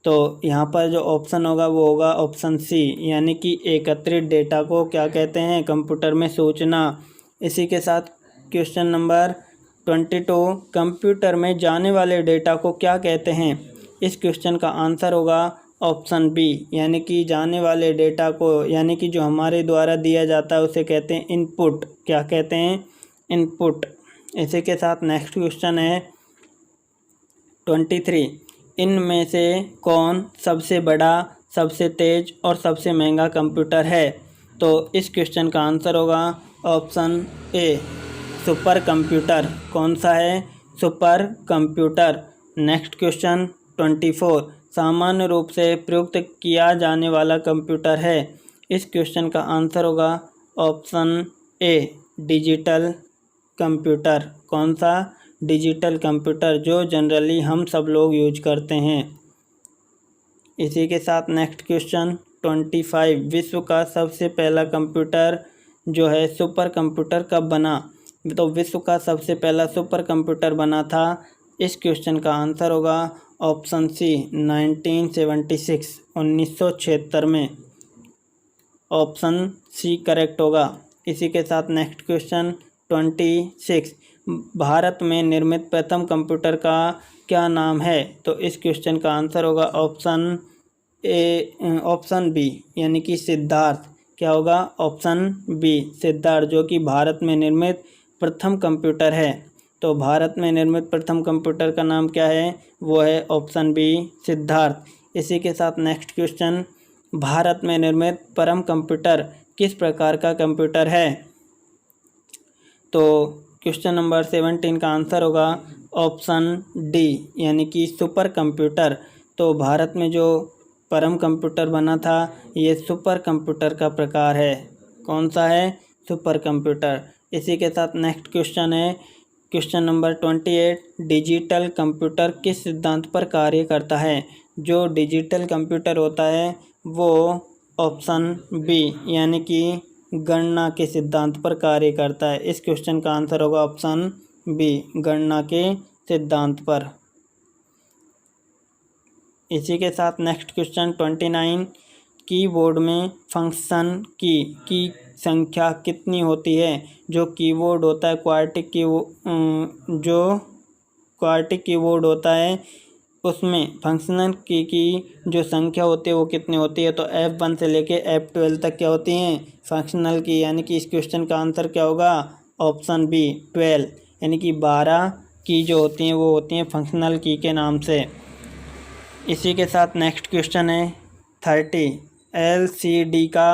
तो यहाँ पर जो ऑप्शन होगा वो होगा ऑप्शन सी, यानी कि एकत्रित डेटा को क्या कहते हैं? कंप्यूटर में सूचना। इसी के साथ क्वेश्चन नंबर 22। कंप्यूटर में जाने वाले डेटा को क्या कहते हैं? इस क्वेश्चन का आंसर होगा ऑप्शन बी, यानी कि जाने वाले डेटा को, यानी कि जो हमारे द्वारा दिया जाता है उसे कहते हैं इनपुट। क्या कहते हैं? इनपुट। इसी के साथ नेक्स्ट क्वेश्चन है 23। इनमें से कौन सबसे बड़ा, सबसे तेज और सबसे महंगा कंप्यूटर है? तो इस क्वेश्चन का आंसर होगा ऑप्शन ए, सुपर कंप्यूटर। कौन सा है? Super computer. Next question 24। सामान्य रूप से प्रयुक्त किया जाने वाला कंप्यूटर है। इस क्वेश्चन का आंसर होगा ऑप्शन ए, डिजिटल कंप्यूटर। कौन सा? डिजिटल कंप्यूटर, जो जनरली हम सब लोग यूज करते हैं। इसी के साथ नेक्स्ट क्वेश्चन 25। विश्व का सबसे पहला कंप्यूटर जो है सुपर कंप्यूटर कब बना? तो विश्व का सबसे पहला सुपर कंप्यूटर बना था। इस क्वेश्चन का आंसर होगा ऑप्शन सी, 1976, 1976 में। ऑप्शन सी करेक्ट होगा। इसी के साथ नेक्स्ट क्वेश्चन 26। भारत में निर्मित प्रथम कंप्यूटर का क्या नाम है? तो इस क्वेश्चन का आंसर होगा ऑप्शन ए, ऑप्शन बी, यानी कि सिद्धार्थ। क्या होगा? ऑप्शन बी, सिद्धार्थ, जो कि भारत में निर्मित प्रथम कंप्यूटर है। तो भारत में निर्मित प्रथम कंप्यूटर का नाम क्या है? वो है ऑप्शन बी, सिद्धार्थ। इसी के साथ नेक्स्ट क्वेश्चन, भारत में निर्मित परम कंप्यूटर किस प्रकार का कंप्यूटर है? तो क्वेश्चन नंबर 17 का आंसर होगा ऑप्शन डी, यानी कि सुपर कंप्यूटर। तो भारत में जो परम कंप्यूटर बना था ये सुपर कंप्यूटर का प्रकार है। कौन सा है? Super computer. इसी के साथ नेक्स्ट क्वेश्चन है क्वेश्चन नंबर 28। डिजिटल कंप्यूटर किस सिद्धांत पर कार्य करता है? जो डिजिटल कंप्यूटर होता है वो ऑप्शन बी, यानी कि गणना के सिद्धांत पर कार्य करता है। इस क्वेश्चन का आंसर होगा ऑप्शन बी, गणना के सिद्धांत पर। इसी के साथ नेक्स्ट क्वेश्चन 29। कीबोर्ड में फंक्शन की संख्या कितनी होती है? जो कीबोर्ड होता है जो क्वाड्रेटिक कीबोर्ड होता है उसमें फंक्शनल की जो संख्या होती है वो कितनी होती है? तो F1 से लेके F12 तक क्या होती हैं? फंक्शनल की। यानी कि इस क्वेश्चन का आंसर क्या होगा? ऑप्शन बी, 12, यानी कि 12 की जो होती हैं वो होती हैं फंक्शनल की के नाम से। इसी के साथ नेक्स्ट क्वेश्चन है 30। LCD का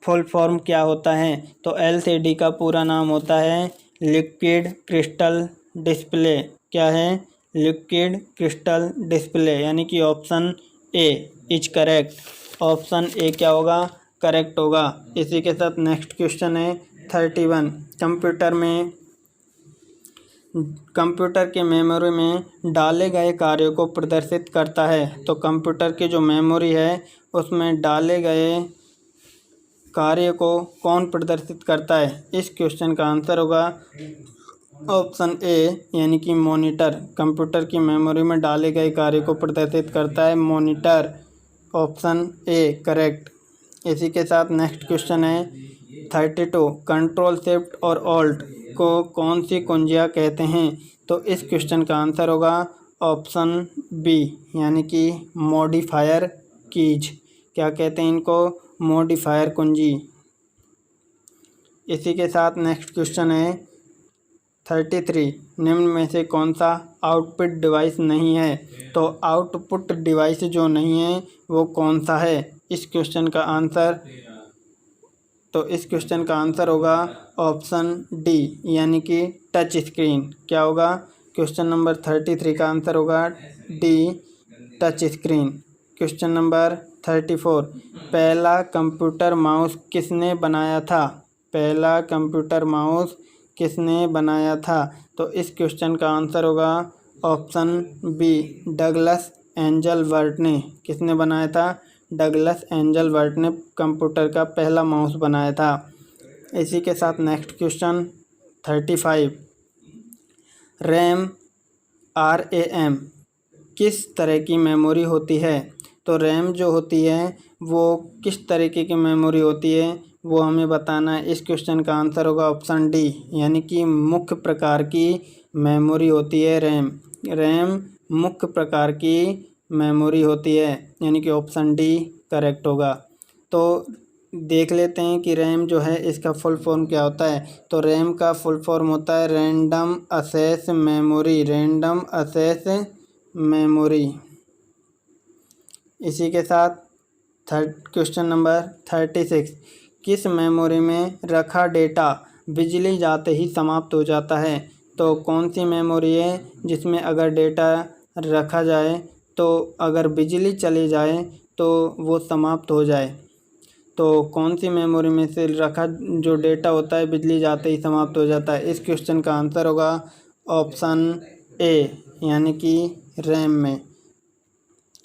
फुल फॉर्म क्या होता है? तो LCD का पूरा नाम होता है लिक्विड क्रिस्टल डिस्प्ले। क्या है? लिक्विड क्रिस्टल डिस्प्ले, यानी कि option A is correct. Option A क्या होगा? करेक्ट होगा। इसी के साथ नेक्स्ट क्वेश्चन है 31। कंप्यूटर के मेमोरी में डाले गए कार्यों को प्रदर्शित करता है। तो कंप्यूटर की जो मेमोरी है उसमें डाले गए कार्य को कौन प्रदर्शित करता है? इस क्वेश्चन का आंसर होगा ऑप्शन ए, यानी कि मॉनिटर। कंप्यूटर की मेमोरी में डाले गए कार्य को प्रदर्शित करता है मॉनिटर। Option A correct. इसी के साथ नेक्स्ट क्वेश्चन है 32। कंट्रोल शिफ्ट और ऑल्ट को कौन सी कुंजियाँ कहते हैं? तो इस क्वेश्चन का आंसर होगा ऑप्शन बी, यानी कि मॉडिफायर कीज। क्या कहते हैं इनको? मॉडिफायर कुंजी। इसी के साथ नेक्स्ट क्वेश्चन है 33। निम्न में से कौन सा आउटपुट डिवाइस नहीं है? तो आउटपुट डिवाइस जो नहीं है वो कौन सा है? इस क्वेश्चन का आंसर होगा ऑप्शन डी, यानी कि टच स्क्रीन। क्या होगा? क्वेश्चन नंबर 33 का आंसर होगा D, touch screen. Question number 34। पहला कंप्यूटर माउस किसने बनाया था? पहला कंप्यूटर माउस किसने बनाया था? तो इस क्वेश्चन का आंसर होगा ऑप्शन बी, डगलस एंजलबर्ट ने। किसने बनाया था? डगलस एंजलबर्ट ने कंप्यूटर का पहला माउस बनाया था। इसी के साथ नेक्स्ट क्वेश्चन 35। रैम RAM किस तरह की मेमोरी होती है? तो रैम जो होती है वो किस तरीके की मेमोरी होती है वो हमें बताना है। इस क्वेश्चन का आंसर होगा ऑप्शन डी, यानी कि मुख्य प्रकार की मेमोरी होती है रैम। रैम मुख्य प्रकार की मेमोरी होती है, यानी कि ऑप्शन डी करेक्ट होगा। तो देख लेते हैं कि रैम जो है इसका फुल फॉर्म क्या होता है। तो रैम का फुल फॉर्म होता है random access memory, random access memory. इसी के साथ क्वेश्चन नंबर 36, किस मेमोरी में रखा डेटा बिजली जाते ही समाप्त हो जाता है। तो कौन सी मेमोरी है जिसमें अगर डेटा रखा जाए तो अगर बिजली चली जाए तो वो समाप्त हो जाए। तो कौन सी मेमोरी में से रखा जो डेटा होता है बिजली जाते ही समाप्त हो जाता है। इस क्वेश्चन का आंसर होगा ऑप्शन ए, यानी कि रैम में।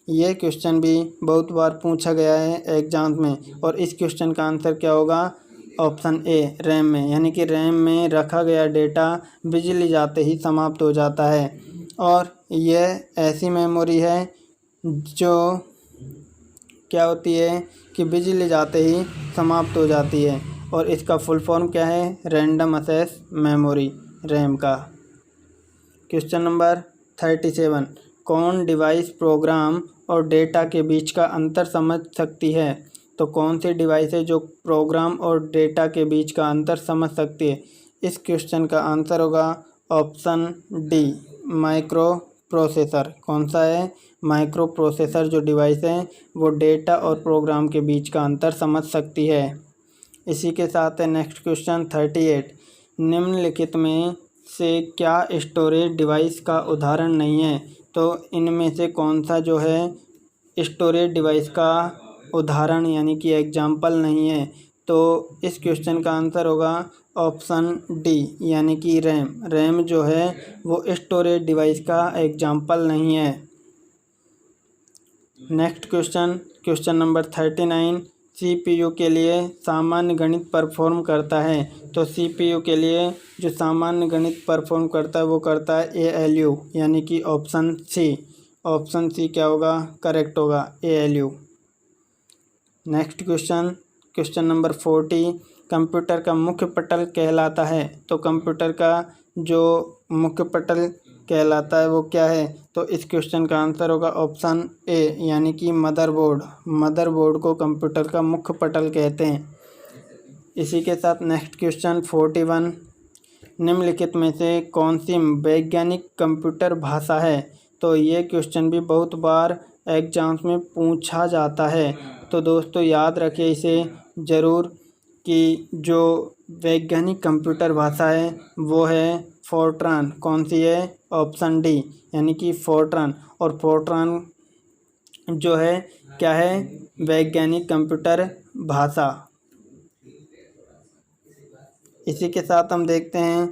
ये क्वेश्चन भी बहुत बार पूछा गया है एग्जाम में, और इस क्वेश्चन का आंसर क्या होगा, ऑप्शन ए रैम में, यानी कि रैम में रखा गया डेटा बिजली जाते ही समाप्त हो जाता है। और यह ऐसी मेमोरी है जो क्या होती है कि बिजली जाते ही समाप्त हो जाती है, और इसका फुल फॉर्म क्या है, रैंडम एक्सेस मेमोरी, रैम का। क्वेश्चन नंबर 37, कौन डिवाइस प्रोग्राम और डेटा के बीच का अंतर समझ सकती है। तो कौन सी डिवाइस है जो प्रोग्राम और डेटा के बीच का अंतर समझ सकती है। इस क्वेश्चन का आंसर होगा ऑप्शन डी माइक्रो प्रोसेसर। कौन सा है, माइक्रो प्रोसेसर जो डिवाइस है वो डेटा और प्रोग्राम के बीच का अंतर समझ सकती है। इसी के साथ है नेक्स्ट क्वेश्चन 38, निम्नलिखित में से क्या स्टोरेज डिवाइस का उदाहरण नहीं है। तो इनमें से कौन सा जो है स्टोरेज डिवाइस का उदाहरण यानी कि एग्जाम्पल नहीं है। तो इस क्वेश्चन का आंसर होगा ऑप्शन डी, यानी कि रैम। रैम जो है वो स्टोरेज डिवाइस का एग्जाम्पल नहीं है। नेक्स्ट क्वेश्चन नंबर 39, सीपीयू के लिए सामान्य गणित परफॉर्म करता है। तो सीपीयू के लिए जो सामान्य गणित परफॉर्म करता है वो करता है एएलयू, यानी कि ऑप्शन सी। ऑप्शन सी क्या होगा, करेक्ट होगा, ALU. Next question number 40, computer का मुख्य पटल कहलाता है। तो कंप्यूटर का जो मुख्य पटल कहलाता है वो क्या है। तो इस क्वेश्चन का आंसर होगा ऑप्शन ए, यानी कि मदरबोर्ड। मदरबोर्ड को कंप्यूटर का मुख्य पटल कहते हैं। इसी के साथ नेक्स्ट क्वेश्चन 41, निम्नलिखित में से कौन सी वैज्ञानिक कंप्यूटर भाषा है। तो ये क्वेश्चन भी बहुत बार एग्जाम्स में पूछा जाता है, तो दोस्तों याद रखिए इसे ज़रूर कि जो वैज्ञानिक कंप्यूटर भाषा है वो है फोर्ट्रान। कौन सी है, ऑप्शन डी, यानी कि फोर्ट्रान। और फोर्ट्रान जो है क्या है, वैज्ञानिक कंप्यूटर भाषा। इसी के साथ हम देखते हैं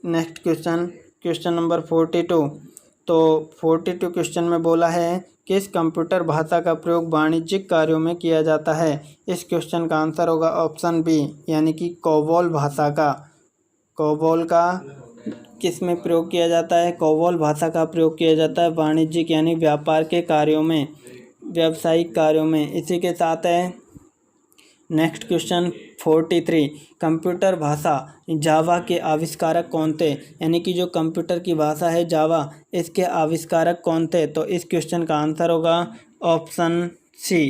नेक्स्ट क्वेश्चन नंबर 42। तो 42 क्वेश्चन में बोला है किस कंप्यूटर भाषा का प्रयोग वाणिज्यिक कार्यों में किया जाता है। इस क्वेश्चन का आंसर होगा ऑप्शन बी, यानी कि कोबोल भाषा का। कोबोल का किस में प्रयोग किया जाता है, कोबोल भाषा का प्रयोग किया जाता है वाणिज्यिक यानी व्यापार के कार्यों में, व्यावसायिक कार्यों में। इसी के साथ है नेक्स्ट क्वेश्चन 43, कंप्यूटर भाषा जावा के आविष्कारक कौन थे। यानी कि जो कंप्यूटर की भाषा है जावा, इसके आविष्कारक कौन थे। तो इस क्वेश्चन का आंसर होगा ऑप्शन सी,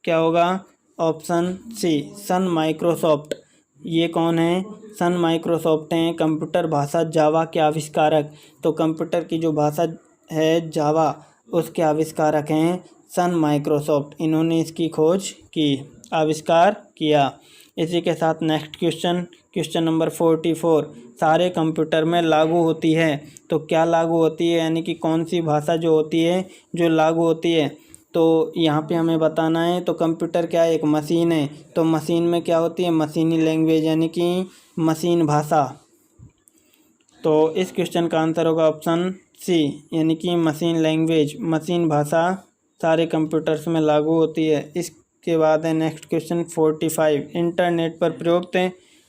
क्या होगा, ऑप्शन सी, सन माइक्रोसॉफ्ट। ये कौन है, सन माइक्रोसॉफ्ट हैं कंप्यूटर भाषा जावा के आविष्कारक। तो कंप्यूटर की जो भाषा है जावा उसके आविष्कारक हैं सन माइक्रोसॉफ्ट। इन्होंने इसकी खोज की, आविष्कार किया। इसी के साथ नेक्स्ट क्वेश्चन नंबर 44, सारे कंप्यूटर में लागू होती है। तो क्या लागू होती है, यानी कि कौन सी भाषा जो होती है जो लागू होती है। तो यहाँ पे हमें बताना है। तो कंप्यूटर क्या है, एक मशीन है। तो मशीन में क्या होती है, मशीनी लैंग्वेज, यानी कि मशीन भाषा। तो इस क्वेश्चन का आंसर होगा ऑप्शन सी, यानी कि मशीन लैंग्वेज, मशीन भाषा सारे कंप्यूटर्स में लागू होती है। इसके बाद है नेक्स्ट क्वेश्चन 45, इंटरनेट पर प्रयुक्त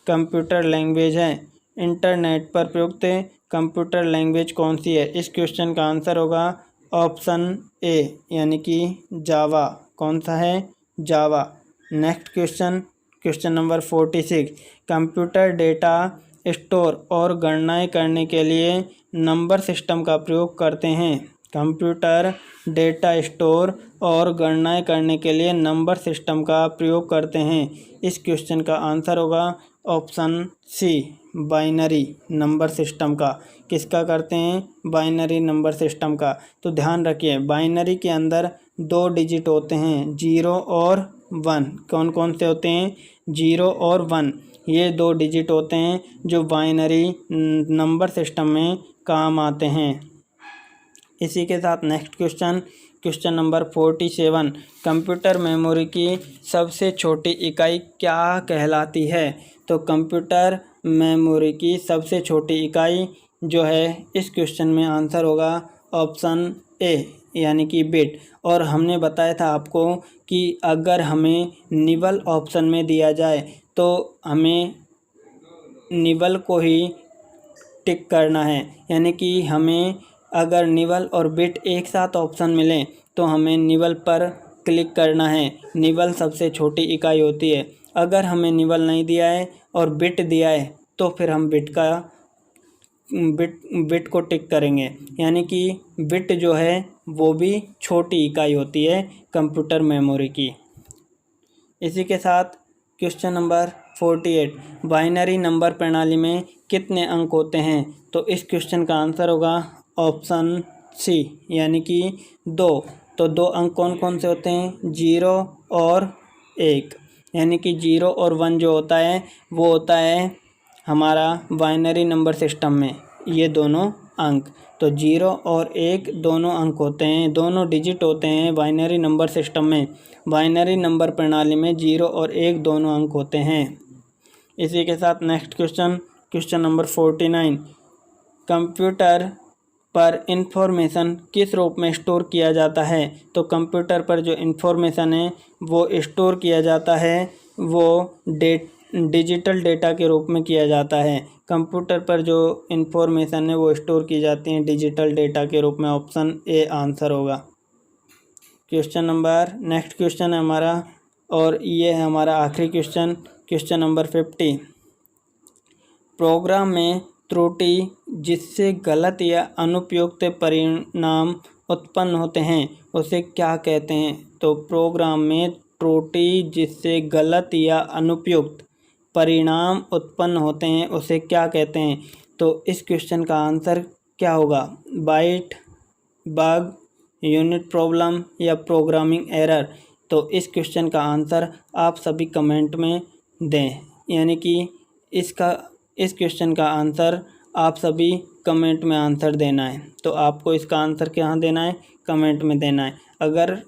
कंप्यूटर लैंग्वेज है। इंटरनेट पर प्रयुक्त कंप्यूटर लैंग्वेज कौन सी है। इस क्वेश्चन का आंसर होगा ऑप्शन ए, यानी कि जावा। कौन सा है, Java. Next question number 46, computer data store और गणनाएं करने के लिए नंबर सिस्टम का प्रयोग करते हैं। कंप्यूटर डेटा स्टोर और गणनाएं करने के लिए नंबर सिस्टम का प्रयोग करते हैं। इस क्वेश्चन का आंसर होगा option C, binary number system का। किसका करते हैं? बाइनरी नंबर सिस्टम का। तो ध्यान रखिए, बाइनरी के अंदर 2 डिजिट होते हैं, 0 और 1। कौन कौन से होते हैं? 0 और 1। ये 2 डिजिट होते हैं जो बाइनरी नंबर सिस्टम में काम आते हैं। इसी के साथ next question number 47, computer memory की सबसे छोटी इकाई क्या कहलाती है? तो कंप्यूटर मेमोरी की सबसे छोटी इकाई जो है, इस क्वेश्चन में आंसर होगा ऑप्शन ए, यानी कि बिट। और हमने बताया था आपको कि अगर हमें निबल ऑप्शन में दिया जाए तो हमें निबल को ही टिक करना है, यानी कि हमें अगर निबल और बिट एक साथ ऑप्शन मिले तो हमें निबल पर क्लिक करना है। निबल सबसे छोटी इकाई होती है। अगर हमें निबल नहीं दिया है और बिट दिया है तो फिर हम बिट को टिक करेंगे, यानी कि बिट जो है वो भी छोटी इकाई होती है कंप्यूटर मेमोरी की। इसी के साथ क्वेश्चन नंबर 48, बाइनरी नंबर प्रणाली में कितने अंक होते हैं? तो इस क्वेश्चन का आंसर होगा ऑप्शन सी, यानी कि 2। तो 2 अंक कौन कौन से होते हैं? 0 और 1, यानी कि 0 और 1 जो होता है वो होता है हमारा बाइनरी नंबर सिस्टम में ये दोनों अंक। तो 0 और 1 दोनों अंक होते हैं, दोनों डिजिट होते हैं बाइनरी नंबर सिस्टम में। बाइनरी नंबर प्रणाली में 0 और 1 दोनों अंक होते हैं। इसी के साथ नेक्स्ट क्वेश्चन नंबर 49, कंप्यूटर पर इंफॉर्मेशन किस रूप में स्टोर किया जाता है? तो कंप्यूटर पर जो इंफॉर्मेशन है वो स्टोर किया जाता है वो डिजिटल डेटा के रूप में किया जाता है। कंप्यूटर पर जो इंफॉर्मेशन है वो स्टोर की जाती है डिजिटल डेटा के रूप में। ऑप्शन ए आंसर होगा। नेक्स्ट क्वेश्चन है हमारा, और ये है हमारा आखिरी क्वेश्चन नंबर 50, प्रोग्राम में त्रुटि जिससे गलत या अनुपयुक्त परिणाम उत्पन्न होते हैं उसे क्या कहते हैं? तो प्रोग्राम में त्रुटि जिससे गलत या अनुपयुक्त परिणाम उत्पन्न होते हैं उसे क्या कहते हैं? तो इस क्वेश्चन का आंसर क्या होगा? बाइट, बग, यूनिट प्रॉब्लम या प्रोग्रामिंग एरर? तो इस क्वेश्चन का आंसर आप सभी कमेंट में दें, यानी कि इस क्वेश्चन का आंसर आप सभी कमेंट में आंसर देना है। तो आपको इसका आंसर कहाँ देना है? कमेंट में देना है। अगर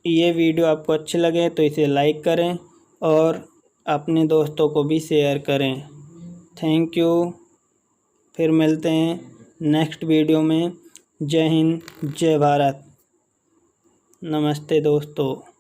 ये वीडियो आपको अच्छी लगे तो इसे लाइक करें और अपने दोस्तों को भी शेयर करें। Thank you. फिर मिलते हैं नेक्स्ट वीडियो में। जय हिंद, जय भारत। नमस्ते दोस्तों।